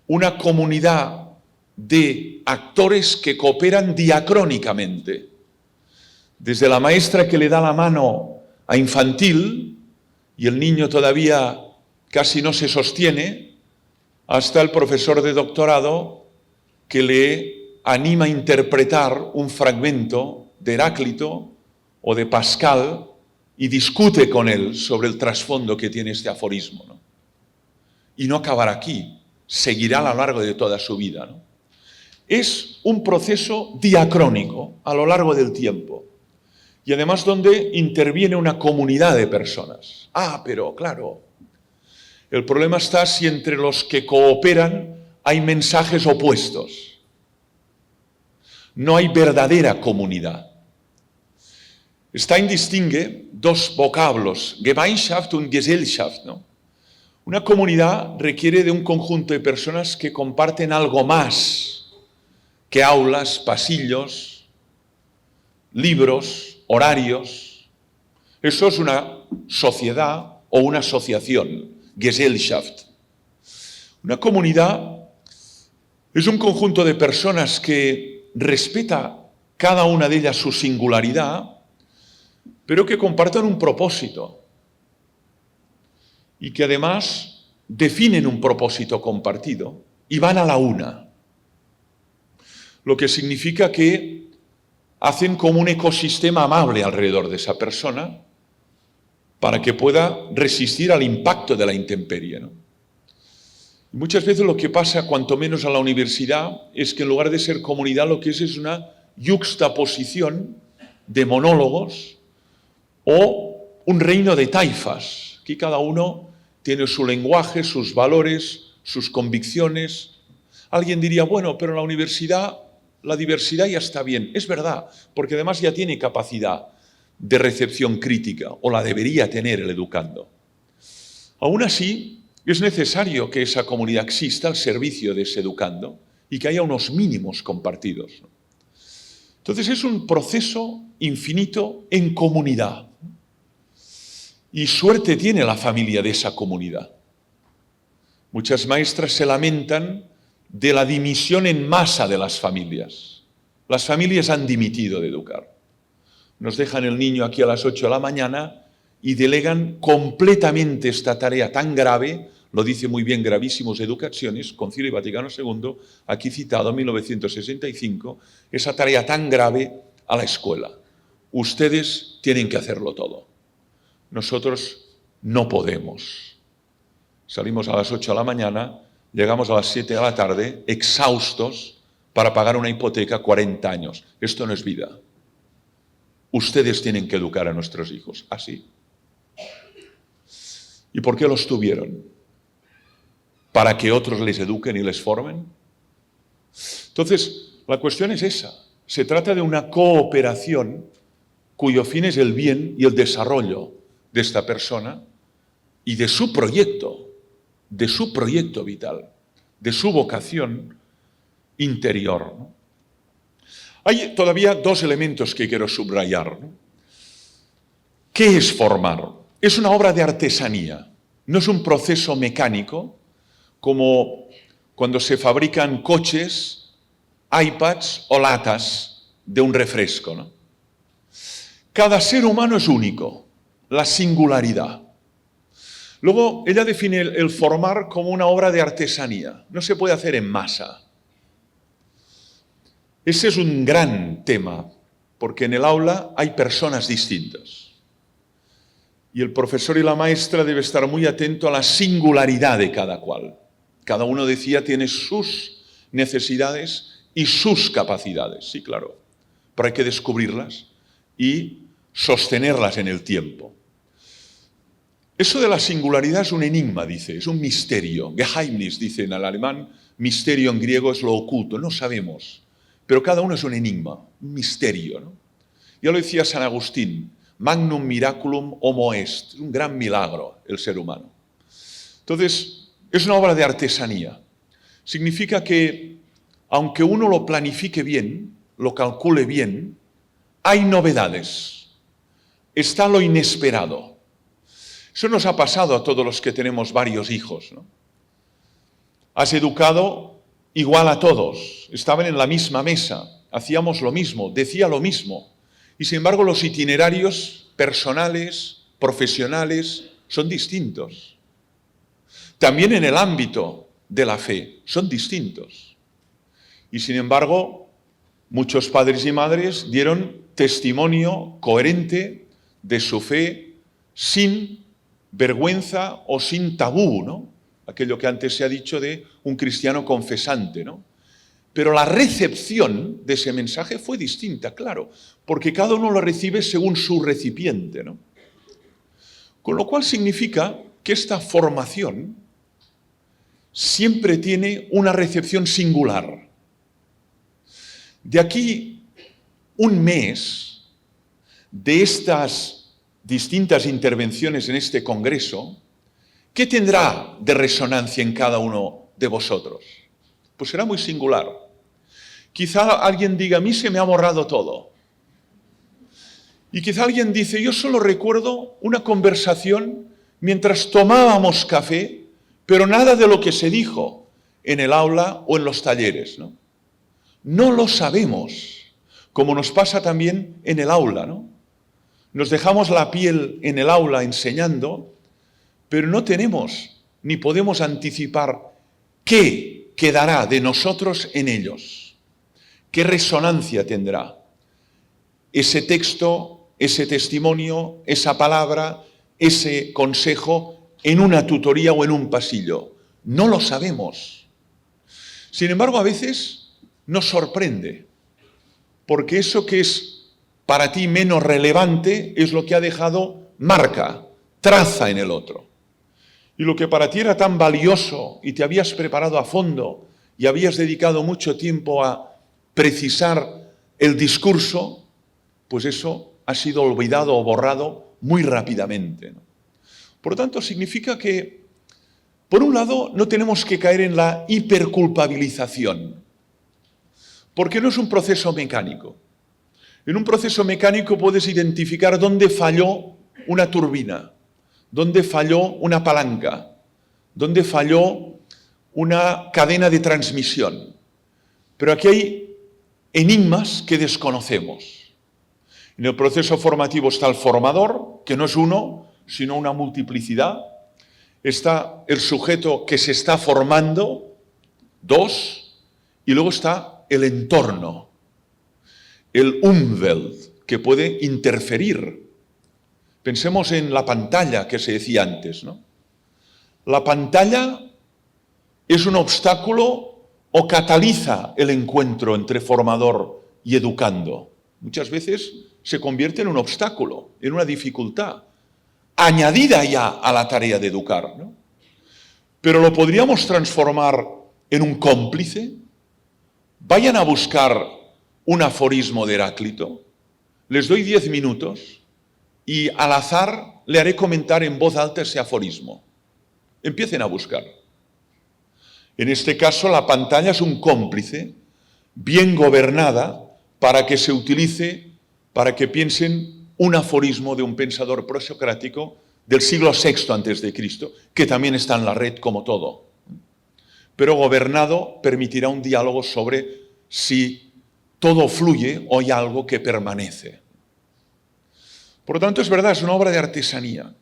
Una comunidad de actores que cooperan diacrónicamente. Desde la maestra que le da la mano a infantil y el niño todavía casi no se sostiene, hasta el profesor de doctorado que le anima a interpretar un fragmento de Heráclito o de Pascal y discute con él sobre el trasfondo que tiene este aforismo, ¿no? Y no acabará aquí, seguirá a lo largo de toda su vida, ¿no? Es un proceso diacrónico a lo largo del tiempo y además donde interviene una comunidad de personas. Pero claro, el problema está si entre los que cooperan hay mensajes opuestos. No hay verdadera comunidad. Stein distingue dos vocablos, Gemeinschaft und Gesellschaft, ¿no? Una comunidad requiere de un conjunto de personas que comparten algo más que aulas, pasillos, libros, horarios. Eso es una sociedad o una asociación, Gesellschaft. Una comunidad es un conjunto de personas que respeta cada una de ellas su singularidad, pero que compartan un propósito y que además definen un propósito compartido y van a la una. Lo que significa que hacen como un ecosistema amable alrededor de esa persona para que pueda resistir al impacto de la intemperie, ¿no? Y muchas veces lo que pasa, cuanto menos a la universidad, es que en lugar de ser comunidad lo que es una yuxtaposición de monólogos o un reino de taifas. Aquí cada uno tiene su lenguaje, sus valores, sus convicciones. Alguien diría, bueno, pero en la universidad la diversidad ya está bien. Es verdad, porque además ya tiene capacidad de recepción crítica, o la debería tener el educando. Aún así, es necesario que esa comunidad exista al servicio de ese educando y que haya unos mínimos compartidos. Entonces es un proceso infinito en comunidad. Y suerte tiene la familia de esa comunidad. Muchas maestras se lamentan de la dimisión en masa de las familias. Las familias han dimitido de educar. Nos dejan el niño aquí a las 8 de la mañana y delegan completamente esta tarea tan grave, lo dice muy bien Gravísimos Educaciones, Concilio Vaticano II, aquí citado en 1965, esa tarea tan grave a la escuela. Ustedes tienen que hacerlo todo. Nosotros no podemos. Salimos a las 8 de la mañana, llegamos a las 7 de la tarde, exhaustos, para pagar una hipoteca 40 años. Esto no es vida. Ustedes tienen que educar a nuestros hijos, así. ¿Y por qué los tuvieron? ¿Para que otros les eduquen y les formen? Entonces, la cuestión es esa. Se trata de una cooperación cuyo fin es el bien y el desarrollo de esta persona y de su proyecto vital, de su vocación interior, ¿no? Hay todavía dos elementos que quiero subrayar, ¿no? ¿Qué es formar? Es una obra de artesanía, no es un proceso mecánico como cuando se fabrican coches, iPads o latas de un refresco, ¿no? Cada ser humano es único, la singularidad. Luego, ella define el formar como una obra de artesanía, no se puede hacer en masa. Ese es un gran tema, porque en el aula hay personas distintas. Y el profesor y la maestra debe estar muy atento a la singularidad de cada cual. Cada uno, decía, tiene sus necesidades y sus capacidades, sí, claro, pero hay que descubrirlas y sostenerlas en el tiempo. Eso de la singularidad es un enigma, dice, es un misterio. Geheimnis, dice en el alemán, misterio en griego es lo oculto, no sabemos. Pero cada uno es un enigma, un misterio, ¿no? Ya lo decía San Agustín, magnum miraculum homo est, es un gran milagro el ser humano. Entonces, es una obra de artesanía. Significa que, aunque uno lo planifique bien, lo calcule bien, hay novedades, está lo inesperado. Eso nos ha pasado a todos los que tenemos varios hijos, ¿no? Has educado igual a todos, estaban en la misma mesa, hacíamos lo mismo, decía lo mismo. Y sin embargo los itinerarios personales, profesionales, son distintos. También en el ámbito de la fe, son distintos. Y sin embargo, muchos padres y madres dieron testimonio coherente de su fe sin vergüenza o sin tabú, ¿no? Aquello que antes se ha dicho de un cristiano confesante, ¿no? Pero la recepción de ese mensaje fue distinta, claro, porque cada uno lo recibe según su recipiente, ¿no? Con lo cual significa que esta formación siempre tiene una recepción singular. De aquí un mes de estas distintas intervenciones en este congreso, ¿qué tendrá de resonancia en cada uno de vosotros? Pues será muy singular. Quizá alguien diga, a mí se me ha borrado todo. Y quizá alguien dice, yo solo recuerdo una conversación mientras tomábamos café, pero nada de lo que se dijo en el aula o en los talleres, ¿no? No lo sabemos, como nos pasa también en el aula, ¿no? Nos dejamos la piel en el aula enseñando, pero no tenemos ni podemos anticipar qué quedará de nosotros en ellos, qué resonancia tendrá ese texto, ese testimonio, esa palabra, ese consejo en una tutoría o en un pasillo. No lo sabemos. Sin embargo, a veces nos sorprende, porque eso que es para ti menos relevante es lo que ha dejado marca, traza en el otro. Y lo que para ti era tan valioso y te habías preparado a fondo y habías dedicado mucho tiempo a precisar el discurso, pues eso ha sido olvidado o borrado muy rápidamente, ¿no? Por lo tanto, significa que, por un lado, no tenemos que caer en la hiperculpabilización, porque no es un proceso mecánico. En un proceso mecánico puedes identificar dónde falló una turbina, dónde falló una palanca, dónde falló una cadena de transmisión. Pero aquí hay enigmas que desconocemos. En el proceso formativo está el formador, que no es uno, sino una multiplicidad. Está el sujeto que se está formando, dos, y luego está el entorno, el Umwelt, que puede interferir. Pensemos en la pantalla que se decía antes, ¿no? La pantalla es un obstáculo o cataliza el encuentro entre formador y educando. Muchas veces se convierte en un obstáculo, en una dificultad, añadida ya a la tarea de educar, ¿no? Pero lo podríamos transformar en un cómplice. Vayan a buscar un aforismo de Heráclito. Les doy 10 minutos y al azar le haré comentar en voz alta ese aforismo. Empiecen a buscar. En este caso, la pantalla es un cómplice bien gobernada para que se utilice, para que piensen un aforismo de un pensador prosocrático del siglo VI a.C., que también está en la red como todo. Pero gobernado permitirá un diálogo sobre si todo fluye o hay algo que permanece. Por lo tanto, es verdad, es una obra de artesanía.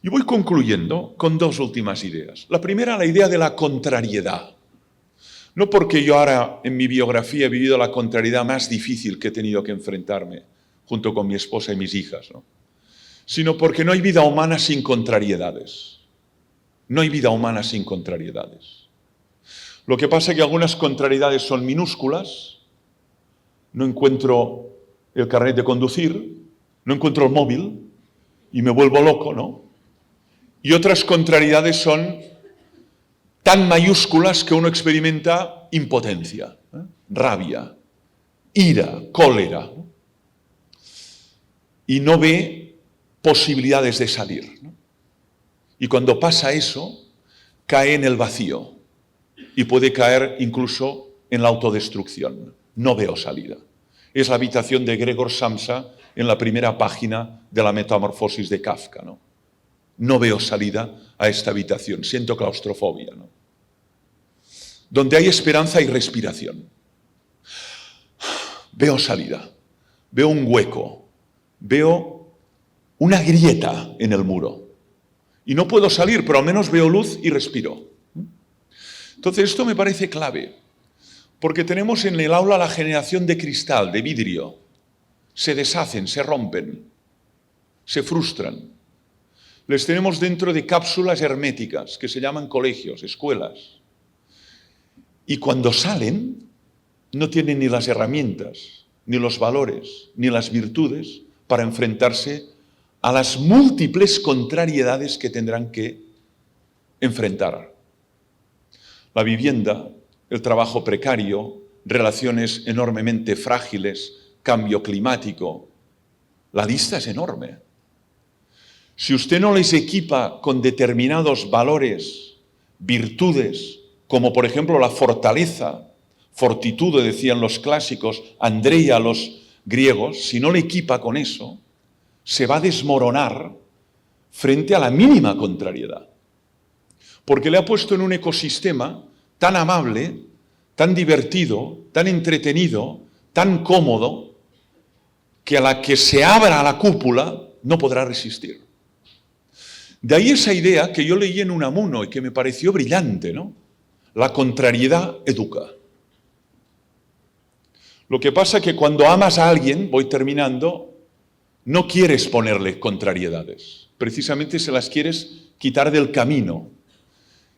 Y voy concluyendo con dos últimas ideas. La primera, la idea de la contrariedad. No porque yo ahora en mi biografía he vivido la contrariedad más difícil que he tenido que enfrentarme, junto con mi esposa y mis hijas, ¿no? Sino porque no hay vida humana sin contrariedades. No hay vida humana sin contrariedades. Lo que pasa es que algunas contrariedades son minúsculas. No encuentro el carnet de conducir, no encuentro el móvil y me vuelvo loco, ¿no? Y otras contrariedades son tan mayúsculas que uno experimenta impotencia, rabia, ira, cólera, ¿no? Y no ve posibilidades de salir, ¿no? Y cuando pasa eso, cae en el vacío y puede caer incluso en la autodestrucción. No veo salida. Es la habitación de Gregor Samsa en la primera página de la Metamorfosis de Kafka, ¿no? No veo salida a esta habitación, siento claustrofobia, ¿no? Donde hay esperanza y respiración. Veo salida, veo un hueco, veo una grieta en el muro. Y no puedo salir, pero al menos veo luz y respiro. Entonces esto me parece clave, porque tenemos en el aula la generación de cristal, de vidrio. Se deshacen, se rompen, se frustran. Les tenemos dentro de cápsulas herméticas que se llaman colegios, escuelas. Y cuando salen, no tienen ni las herramientas, ni los valores, ni las virtudes para enfrentarse a las múltiples contrariedades que tendrán que enfrentar. La vivienda, el trabajo precario, relaciones enormemente frágiles, cambio climático. La lista es enorme. Si usted no les equipa con determinados valores, virtudes, como por ejemplo la fortaleza, fortitudo decían los clásicos, Andreia los griegos, si no le equipa con eso, se va a desmoronar frente a la mínima contrariedad. Porque le ha puesto en un ecosistema tan amable, tan divertido, tan entretenido, tan cómodo, que a la que se abra la cúpula no podrá resistir. De ahí esa idea que yo leí en Unamuno y que me pareció brillante, ¿no? La contrariedad educa. Lo que pasa es que cuando amas a alguien, voy terminando, no quieres ponerle contrariedades. Precisamente se las quieres quitar del camino.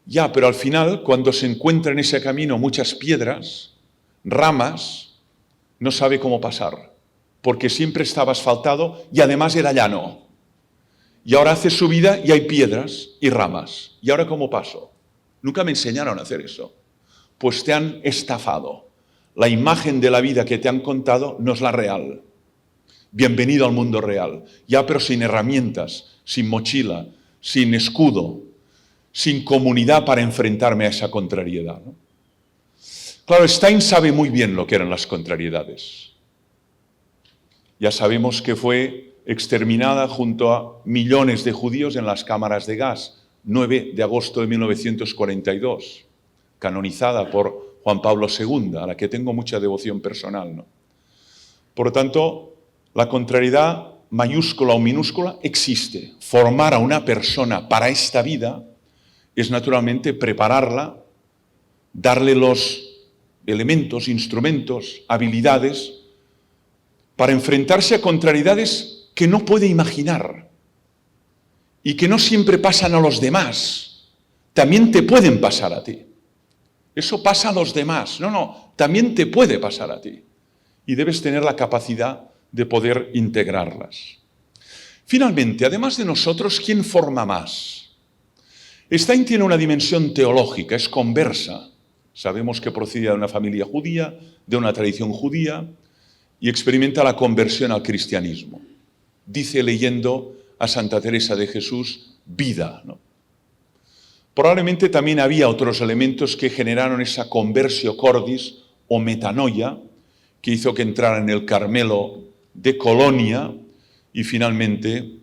Ya, pero al final, cuando se encuentra en ese camino muchas piedras, ramas, no sabe cómo pasar, porque siempre estaba asfaltado y además era llano. Y ahora hace su vida y hay piedras y ramas. ¿Y ahora cómo paso? Nunca me enseñaron a hacer eso. Pues te han estafado. La imagen de la vida que te han contado no es la real. Bienvenido al mundo real. Ya, pero sin herramientas, sin mochila, sin escudo, sin comunidad para enfrentarme a esa contrariedad, ¿no? Claro, Stein sabe muy bien lo que eran las contrariedades. Ya sabemos que fue exterminada junto a millones de judíos en las cámaras de gas, 9 de agosto de 1942, canonizada por Juan Pablo II, a la que tengo mucha devoción personal, ¿no? Por lo tanto, la contrariedad mayúscula o minúscula existe. Formar a una persona para esta vida es naturalmente prepararla, darle los elementos, instrumentos, habilidades para enfrentarse a contrariedades que no puede imaginar y que no siempre pasan a los demás, también te pueden pasar a ti. Eso pasa a los demás, no, también te puede pasar a ti y debes tener la capacidad de poder integrarlas. Finalmente, además de nosotros, ¿quién forma más? Stein tiene una dimensión teológica, es conversa. Sabemos que procede de una familia judía, de una tradición judía, y experimenta la conversión al cristianismo. Dice, leyendo a Santa Teresa de Jesús, vida, ¿no? Probablemente también había otros elementos que generaron esa conversio cordis o metanoia, que hizo que entrara en el Carmelo de Colonia y finalmente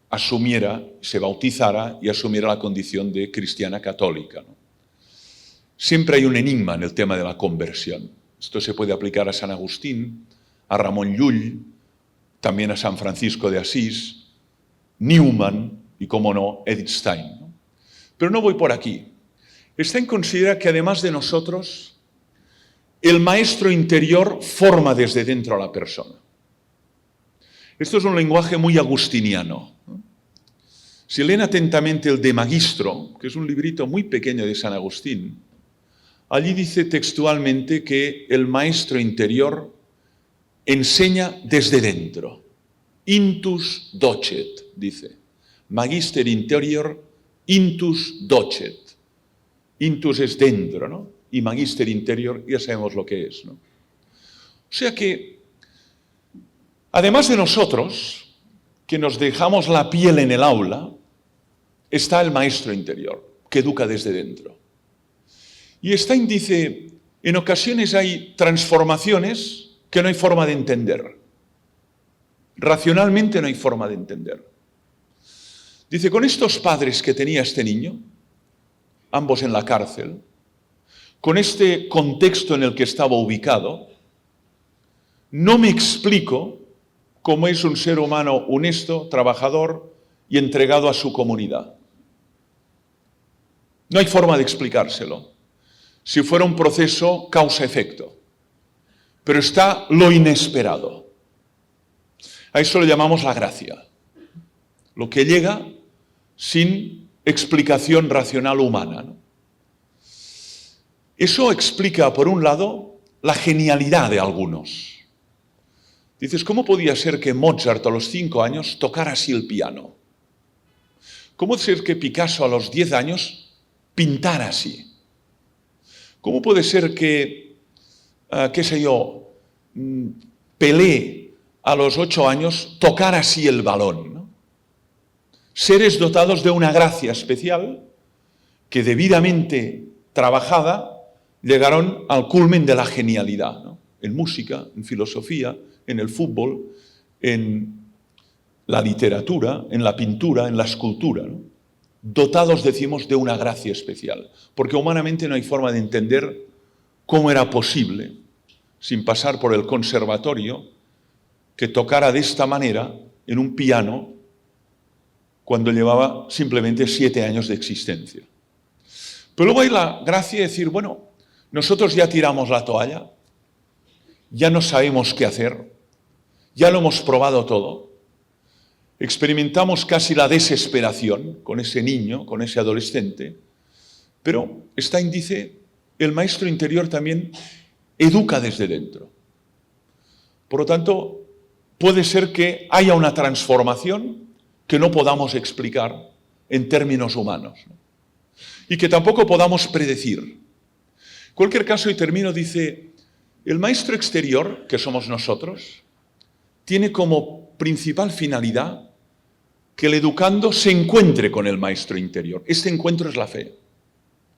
asumiera, se bautizara y asumiera la condición de cristiana católica, ¿no? Siempre hay un enigma en el tema de la conversión. Esto se puede aplicar a San Agustín, a Ramón Llull, también a San Francisco de Asís, Newman y, como no, Edith Stein, ¿no? Pero no voy por aquí. Stein considera que además de nosotros, el maestro interior forma desde dentro a la persona. Esto es un lenguaje muy agustiniano, ¿no? Si leen atentamente el De Magistro, que es un librito muy pequeño de San Agustín, allí dice textualmente que el maestro interior enseña desde dentro. Intus docet, dice. Magister interior, intus docet. Intus es dentro, ¿no? Y magister interior ya sabemos lo que es, ¿no? O sea que, además de nosotros, que nos dejamos la piel en el aula, está el maestro interior, que educa desde dentro. Y Stein dice, en ocasiones hay transformaciones que no hay forma de entender. Racionalmente no hay forma de entender. Dice, con estos padres que tenía este niño, ambos en la cárcel, con este contexto en el que estaba ubicado, no me explico cómo es un ser humano honesto, trabajador y entregado a su comunidad. No hay forma de explicárselo. Si fuera un proceso causa-efecto. Pero está lo inesperado. A eso le llamamos la gracia. Lo que llega sin explicación racional humana, ¿no? Eso explica, por un lado, la genialidad de algunos. Dices, ¿cómo podía ser que Mozart a los 5 años tocara así el piano? ¿Cómo puede ser que Picasso a los 10 años pintara así? ¿Cómo puede ser que, Pelé a los 8 años tocara así el balón, ¿no? Seres dotados de una gracia especial que debidamente trabajada llegaron al culmen de la genialidad, ¿no? En música, en filosofía, en el fútbol, en la literatura, en la pintura, en la escultura, ¿no? Dotados, decimos, de una gracia especial, porque humanamente no hay forma de entender cómo era posible sin pasar por el conservatorio, que tocara de esta manera en un piano cuando llevaba simplemente 7 años de existencia. Pero luego hay la gracia de decir, bueno, nosotros ya tiramos la toalla, ya no sabemos qué hacer, ya lo hemos probado todo, experimentamos casi la desesperación con ese niño, con ese adolescente, pero Stein dice, el maestro interior también educa desde dentro. Por lo tanto, puede ser que haya una transformación que no podamos explicar en términos humanos, ¿no? Y que tampoco podamos predecir. En cualquier caso, y termino, dice, el maestro exterior, que somos nosotros, tiene como principal finalidad que el educando se encuentre con el maestro interior. Este encuentro es la fe.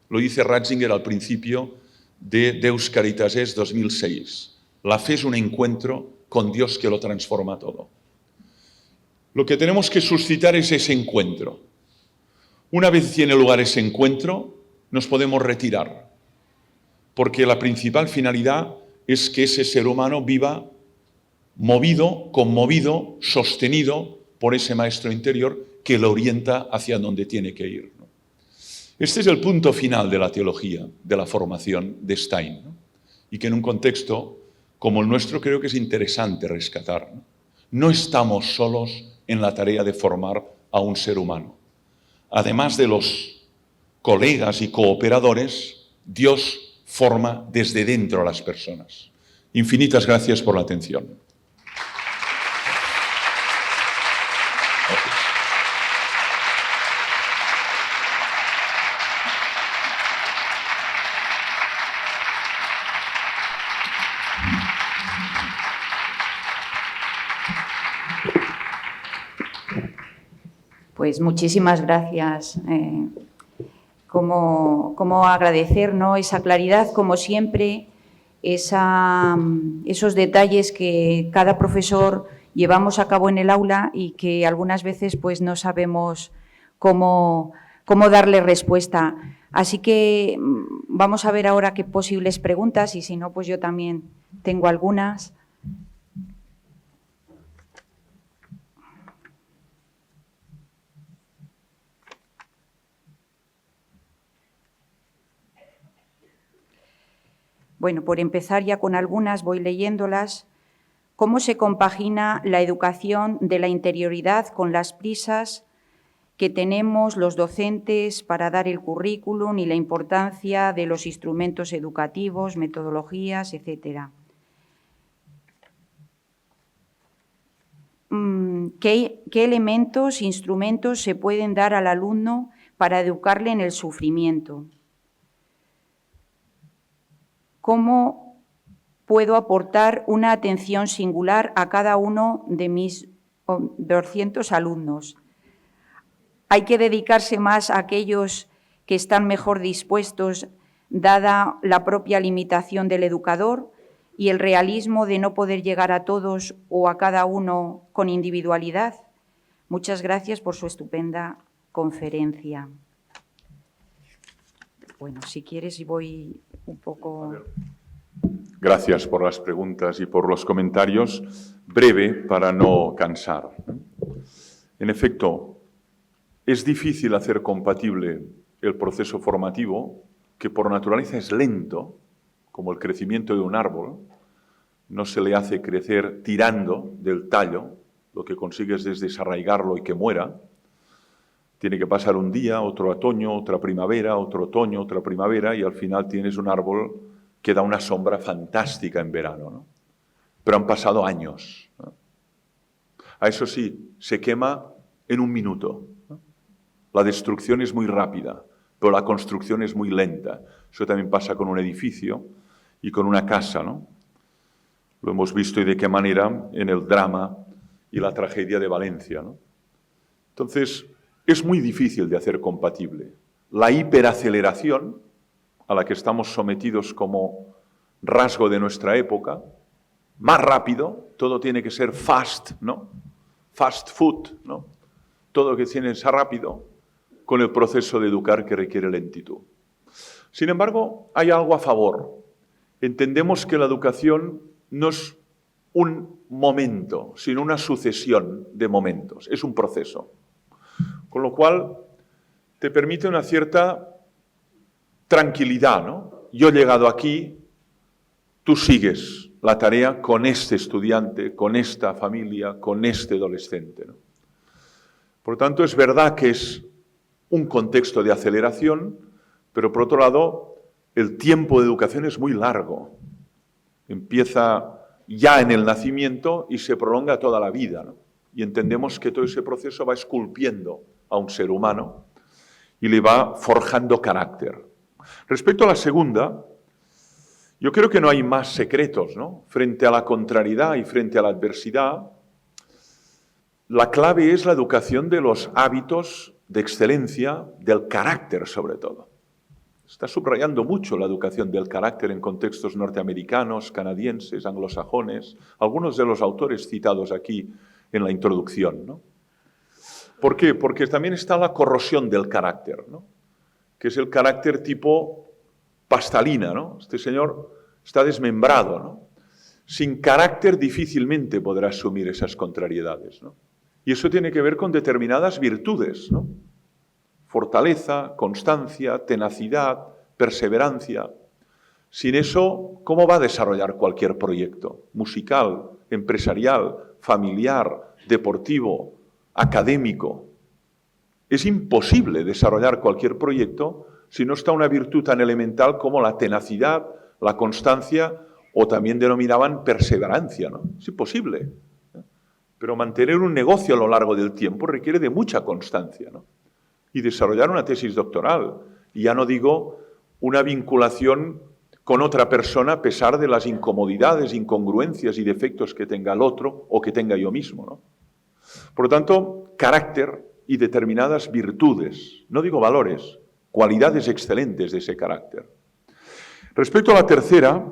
Lo dice Ratzinger al principio de Deus Caritas Est 2006. La fe es un encuentro con Dios que lo transforma todo. Lo que tenemos que suscitar es ese encuentro. Una vez tiene lugar ese encuentro, nos podemos retirar, porque la principal finalidad es que ese ser humano viva movido, conmovido, sostenido por ese maestro interior que lo orienta hacia donde tiene que ir, ¿no? Este es el punto final de la teología, de la formación de Stein, ¿no? Y que en un contexto como el nuestro creo que es interesante rescatar, ¿no? No estamos solos en la tarea de formar a un ser humano. Además de los colegas y cooperadores, Dios forma desde dentro a las personas. Infinitas gracias por la atención. Pues muchísimas gracias. Cómo agradecer, ¿no?, esa claridad, como siempre, esos detalles que cada profesor llevamos a cabo en el aula y que algunas veces pues no sabemos cómo darle respuesta. Así que vamos a ver ahora qué posibles preguntas y si no, pues yo también tengo algunas. Bueno, por empezar ya con algunas, voy leyéndolas. ¿Cómo se compagina la educación de la interioridad con las prisas que tenemos los docentes para dar el currículum y la importancia de los instrumentos educativos, metodologías, etcétera? ¿Qué elementos, instrumentos se pueden dar al alumno para educarle en el sufrimiento? ¿Cómo puedo aportar una atención singular a cada uno de mis 200 alumnos? ¿Hay que dedicarse más a aquellos que están mejor dispuestos, dada la propia limitación del educador y el realismo de no poder llegar a todos o a cada uno con individualidad? Muchas gracias por su estupenda conferencia. Bueno, si quieres, voy un poco... Gracias por las preguntas y por los comentarios. Breve para no cansar. En efecto, es difícil hacer compatible el proceso formativo, que por naturaleza es lento, como el crecimiento de un árbol. No se le hace crecer tirando del tallo, lo que consigues es desarraigarlo y que muera. Tiene que pasar un día, otro otoño, otra primavera, otro otoño, otra primavera, y al final tienes un árbol que da una sombra fantástica en verano, ¿no? Pero han pasado años, ¿no? A eso sí, se quema en un minuto, ¿no? La destrucción es muy rápida, pero la construcción es muy lenta. Eso también pasa con un edificio y con una casa, ¿no? Lo hemos visto y de qué manera en el drama y la tragedia de Valencia, ¿no? Entonces, es muy difícil de hacer compatible. La hiperaceleración a la que estamos sometidos como rasgo de nuestra época, más rápido, todo tiene que ser fast, ¿no? Fast food, ¿no? Todo que tiene que ser rápido, con el proceso de educar que requiere lentitud. Sin embargo, hay algo a favor, entendemos que la educación no es un momento, sino una sucesión de momentos, es un proceso. Con lo cual, te permite una cierta tranquilidad, ¿no? Yo he llegado aquí, tú sigues la tarea con este estudiante, con esta familia, con este adolescente, ¿no? Por lo tanto, es verdad que es un contexto de aceleración, pero por otro lado, el tiempo de educación es muy largo. Empieza ya en el nacimiento y se prolonga toda la vida, ¿no? Y entendemos que todo ese proceso va esculpiendo a un ser humano y le va forjando carácter. Respecto a la segunda, yo creo que no hay más secretos, ¿no? Frente a la contrariedad y frente a la adversidad, la clave es la educación de los hábitos de excelencia, del carácter sobre todo. Está subrayando mucho la educación del carácter en contextos norteamericanos, canadienses, anglosajones, algunos de los autores citados aquí en la introducción, ¿no? ¿Por qué? Porque también está la corrosión del carácter, ¿no? Que es el carácter tipo pastalina, ¿no? Este señor está desmembrado, ¿no? Sin carácter difícilmente podrá asumir esas contrariedades, ¿no? Y eso tiene que ver con determinadas virtudes, ¿no? Fortaleza, constancia, tenacidad, perseverancia. Sin eso, ¿cómo va a desarrollar cualquier proyecto? Musical, empresarial, familiar, deportivo, académico. Es imposible desarrollar cualquier proyecto si no está una virtud tan elemental como la tenacidad, la constancia o también denominaban perseverancia, ¿no? Es imposible. Pero mantener un negocio a lo largo del tiempo requiere de mucha constancia, ¿no? Y desarrollar una tesis doctoral. Y ya no digo una vinculación con otra persona a pesar de las incomodidades, incongruencias y defectos que tenga el otro o que tenga yo mismo, ¿no? Por lo tanto, carácter y determinadas virtudes, no digo valores, cualidades excelentes de ese carácter. Respecto a la tercera,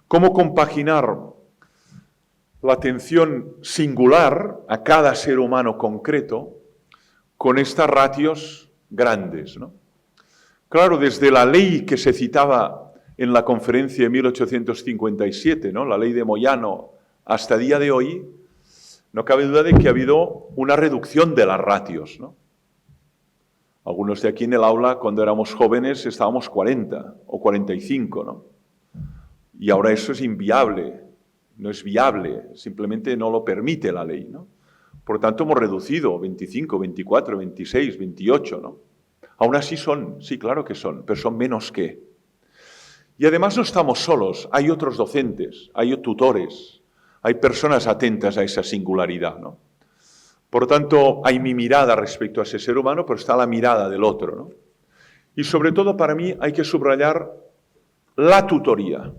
¿cómo compaginar la atención singular a cada ser humano concreto con estas ratios grandes, ¿no? Claro, desde la ley que se citaba en la conferencia de 1857, ¿no? La ley de Moyano, hasta el día de hoy, no cabe duda de que ha habido una reducción de las ratios, ¿no? Algunos de aquí en el aula, cuando éramos jóvenes, estábamos 40 o 45, ¿no? Y ahora eso es inviable, no es viable, simplemente no lo permite la ley, ¿no? Por lo tanto, hemos reducido 25, 24, 26, 28, ¿no? Aún así son, sí, claro que son, pero son menos que. Y además no estamos solos, hay otros docentes, hay tutores, hay personas atentas a esa singularidad, ¿no? Por lo tanto, hay mi mirada respecto a ese ser humano, pero está la mirada del otro, ¿no? Y sobre todo, para mí, hay que subrayar la tutoría.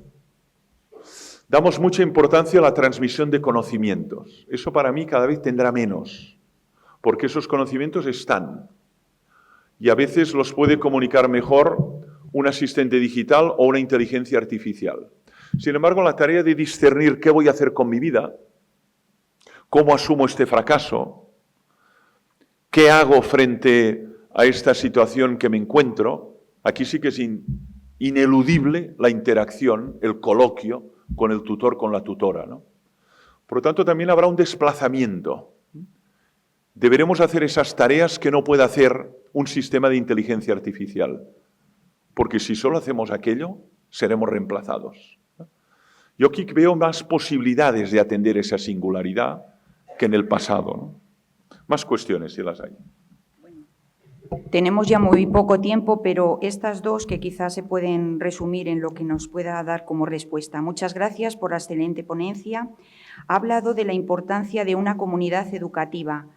Damos mucha importancia a la transmisión de conocimientos. Eso para mí cada vez tendrá menos, porque esos conocimientos están. Y a veces los puede comunicar mejor un asistente digital o una inteligencia artificial. Sin embargo, la tarea de discernir qué voy a hacer con mi vida, cómo asumo este fracaso, qué hago frente a esta situación que me encuentro, aquí sí que es ineludible la interacción, el coloquio con el tutor, con la tutora, ¿no? Por lo tanto, también habrá un desplazamiento. Deberemos hacer esas tareas que no puede hacer un sistema de inteligencia artificial, porque si solo hacemos aquello, seremos reemplazados. Yo aquí veo más posibilidades de atender esa singularidad que en el pasado, ¿no? Más cuestiones, si las hay. Tenemos ya muy poco tiempo, pero estas dos que quizás se pueden resumir en lo que nos pueda dar como respuesta. Muchas gracias por la excelente ponencia. Ha hablado de la importancia de una comunidad educativa.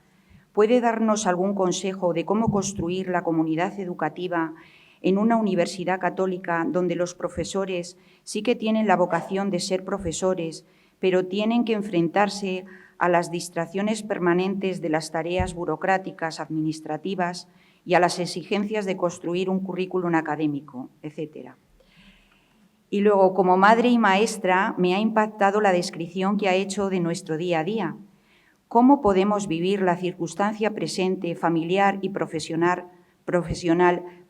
¿Puede darnos algún consejo de cómo construir la comunidad educativa en una universidad católica donde los profesores sí que tienen la vocación de ser profesores, pero tienen que enfrentarse a las distracciones permanentes de las tareas burocráticas, administrativas y a las exigencias de construir un currículum académico, etcétera? Y luego, como madre y maestra, me ha impactado la descripción que ha hecho de nuestro día a día. ¿Cómo podemos vivir la circunstancia presente, familiar y profesional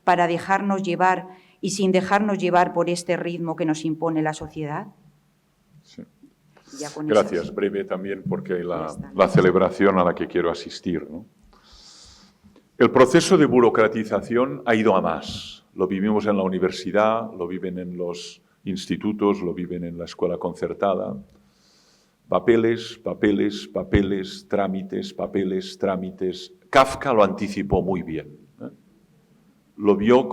para dejarnos llevar y sin dejarnos llevar por este ritmo que nos impone la sociedad? Sí. Ya con Gracias, esas... breve también porque hay Ya está. la celebración a la que quiero asistir, ¿no? El proceso de burocratización ha ido a más. Lo vivimos en la universidad, lo viven en los institutos, lo viven en la escuela concertada. Papeles, papeles, papeles, trámites, papeles, trámites. Kafka lo anticipó muy bien, ¿eh? Lo vio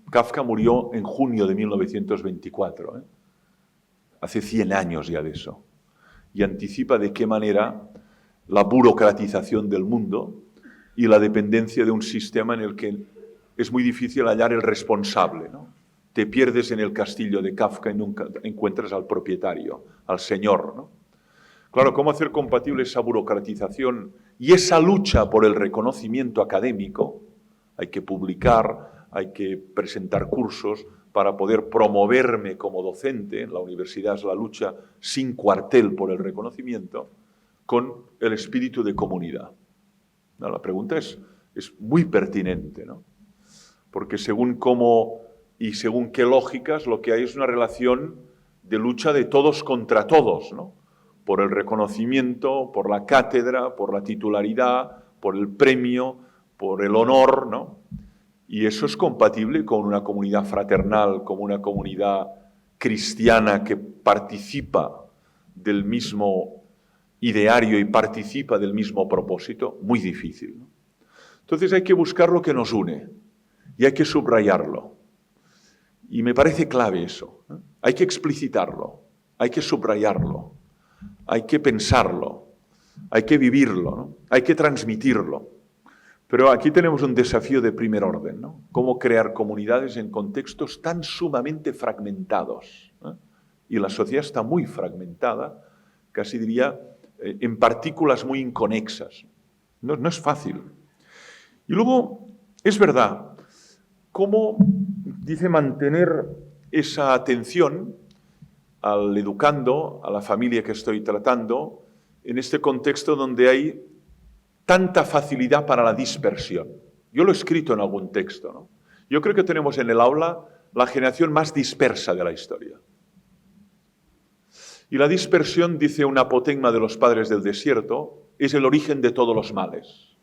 Kafka murió en junio de 1924, ¿eh? Hace 100 años ya de eso. Y anticipa de qué manera la burocratización del mundo y la dependencia de un sistema en el que es muy difícil hallar el responsable, ¿no? Te pierdes en el castillo de Kafka y nunca encuentras al propietario, al señor, ¿no? Claro, ¿cómo hacer compatible esa burocratización y esa lucha por el reconocimiento académico? Hay que publicar, hay que presentar cursos para poder promoverme como docente. En la universidad es la lucha sin cuartel por el reconocimiento, con el espíritu de comunidad. No, la pregunta es muy pertinente, ¿no? Porque según cómo y según qué lógicas, lo que hay es una relación de lucha de todos contra todos, ¿no? Por el reconocimiento, por la cátedra, por la titularidad, por el premio, por el honor, ¿no? Y eso es compatible con una comunidad fraternal, como una comunidad cristiana que participa del mismo ideario y participa del mismo propósito. Muy difícil, ¿no? Entonces hay que buscar lo que nos une y hay que subrayarlo. Y me parece clave eso, ¿eh? Hay que explicitarlo, hay que subrayarlo, hay que pensarlo, hay que vivirlo, ¿no? Hay que transmitirlo. Pero aquí tenemos un desafío de primer orden, ¿no? Cómo crear comunidades en contextos tan sumamente fragmentados, ¿eh? Y la sociedad está muy fragmentada, casi diría, en partículas muy inconexas. No es fácil. Y luego, es verdad, cómo, dice, mantener esa atención al educando, a la familia que estoy tratando, en este contexto donde hay tanta facilidad para la dispersión. Yo lo he escrito en algún texto, ¿no? Yo creo que tenemos en el aula la generación más dispersa de la historia. Y la dispersión, dice un apotegma de los padres del desierto, es el origen de todos los males.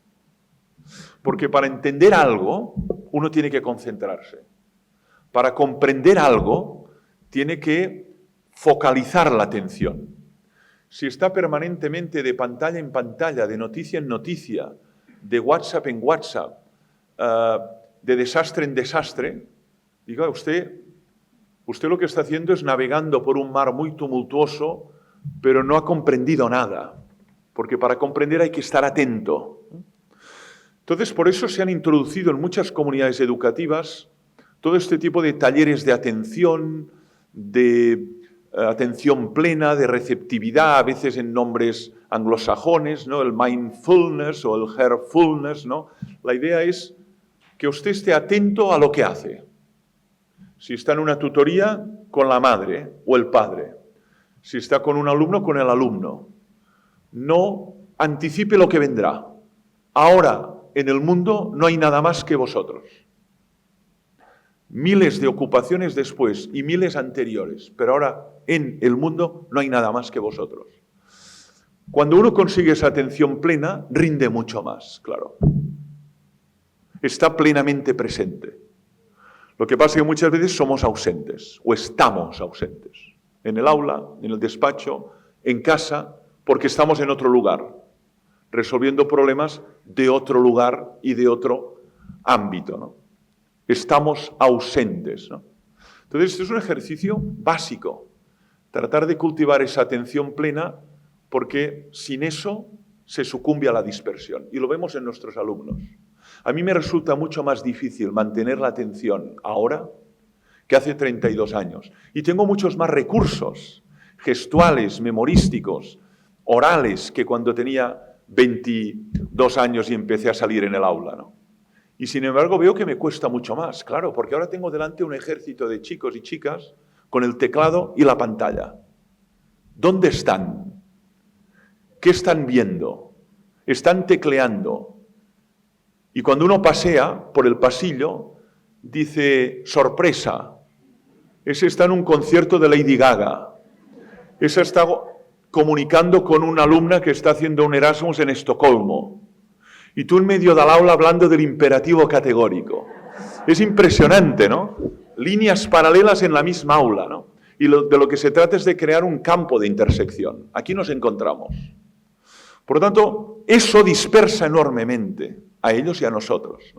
Porque para entender algo, uno tiene que concentrarse. Para comprender algo, tiene que focalizar la atención. Si está permanentemente de pantalla en pantalla, de noticia en noticia, de WhatsApp en WhatsApp, de desastre en desastre, diga, usted lo que está haciendo es navegando por un mar muy tumultuoso, pero no ha comprendido nada, porque para comprender hay que estar atento. Entonces, por eso se han introducido en muchas comunidades educativas todo este tipo de talleres de atención plena, de receptividad, a veces en nombres anglosajones, ¿no? El mindfulness o el heartfulness, ¿no? La idea es que usted esté atento a lo que hace. Si está en una tutoría, con la madre o el padre. Si está con un alumno, con el alumno. No anticipe lo que vendrá. Ahora, en el mundo, no hay nada más que vosotros. Miles de ocupaciones después y miles anteriores, pero ahora en el mundo no hay nada más que vosotros. Cuando uno consigue esa atención plena, rinde mucho más, claro. Está plenamente presente. Lo que pasa es que muchas veces somos ausentes o estamos ausentes. En el aula, en el despacho, en casa, porque estamos en otro lugar, resolviendo problemas de otro lugar y de otro ámbito, ¿no? Estamos ausentes, ¿no? Entonces, este es un ejercicio básico, tratar de cultivar esa atención plena, porque sin eso se sucumbe a la dispersión. Y lo vemos en nuestros alumnos. A mí me resulta mucho más difícil mantener la atención ahora que hace 32 años. Y tengo muchos más recursos gestuales, memorísticos, orales, que cuando tenía 22 años y empecé a salir en el aula, ¿no? Y sin embargo veo que me cuesta mucho más, claro, porque ahora tengo delante un ejército de chicos y chicas con el teclado y la pantalla. ¿Dónde están? ¿Qué están viendo? Están tecleando. Y cuando uno pasea por el pasillo, dice, sorpresa, ese está en un concierto de Lady Gaga, esa está comunicando con una alumna que está haciendo un Erasmus en Estocolmo, y tú en medio del aula hablando del imperativo categórico. Es impresionante, ¿no? Líneas paralelas en la misma aula, ¿no? Y de lo que se trata es de crear un campo de intersección. Aquí nos encontramos. Por lo tanto, eso dispersa enormemente a ellos y a nosotros.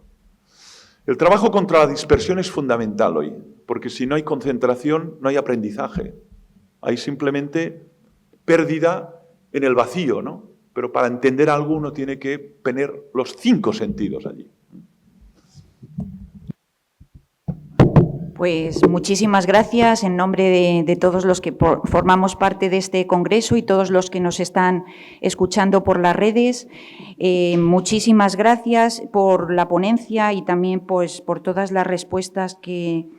El trabajo contra la dispersión es fundamental hoy, porque si no hay concentración, no hay aprendizaje. Hay simplemente pérdida en el vacío, ¿no? Pero para entender algo uno tiene que tener los 5 sentidos allí. Pues muchísimas gracias en nombre de todos los que formamos parte de este congreso y todos los que nos están escuchando por las redes. Muchísimas gracias por la ponencia y también pues, por todas las respuestas que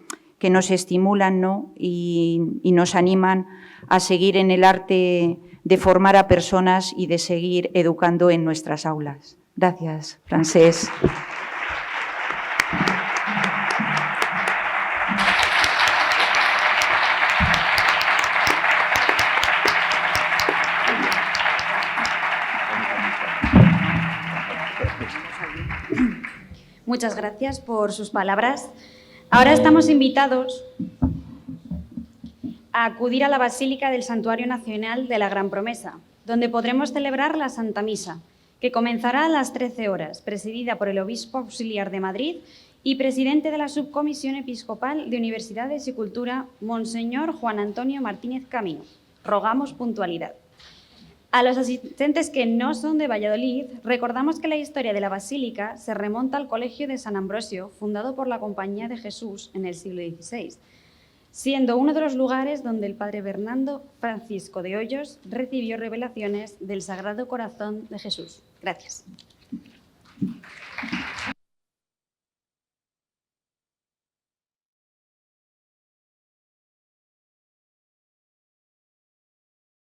nos estimulan, ¿no? y nos animan a seguir en el arte de formar a personas y de seguir educando en nuestras aulas. Gracias, Francesc. Muchas gracias por sus palabras. Ahora estamos invitados a acudir a la Basílica del Santuario Nacional de la Gran Promesa, donde podremos celebrar la Santa Misa, que comenzará a las 13 horas, presidida por el Obispo Auxiliar de Madrid y presidente de la Subcomisión Episcopal de Universidades y Cultura, Monseñor Juan Antonio Martínez Camino. Rogamos puntualidad. A los asistentes que no son de Valladolid, recordamos que la historia de la Basílica se remonta al Colegio de San Ambrosio, fundado por la Compañía de Jesús en el siglo XVI, siendo uno de los lugares donde el padre Bernardo Francisco de Hoyos recibió revelaciones del Sagrado Corazón de Jesús. Gracias.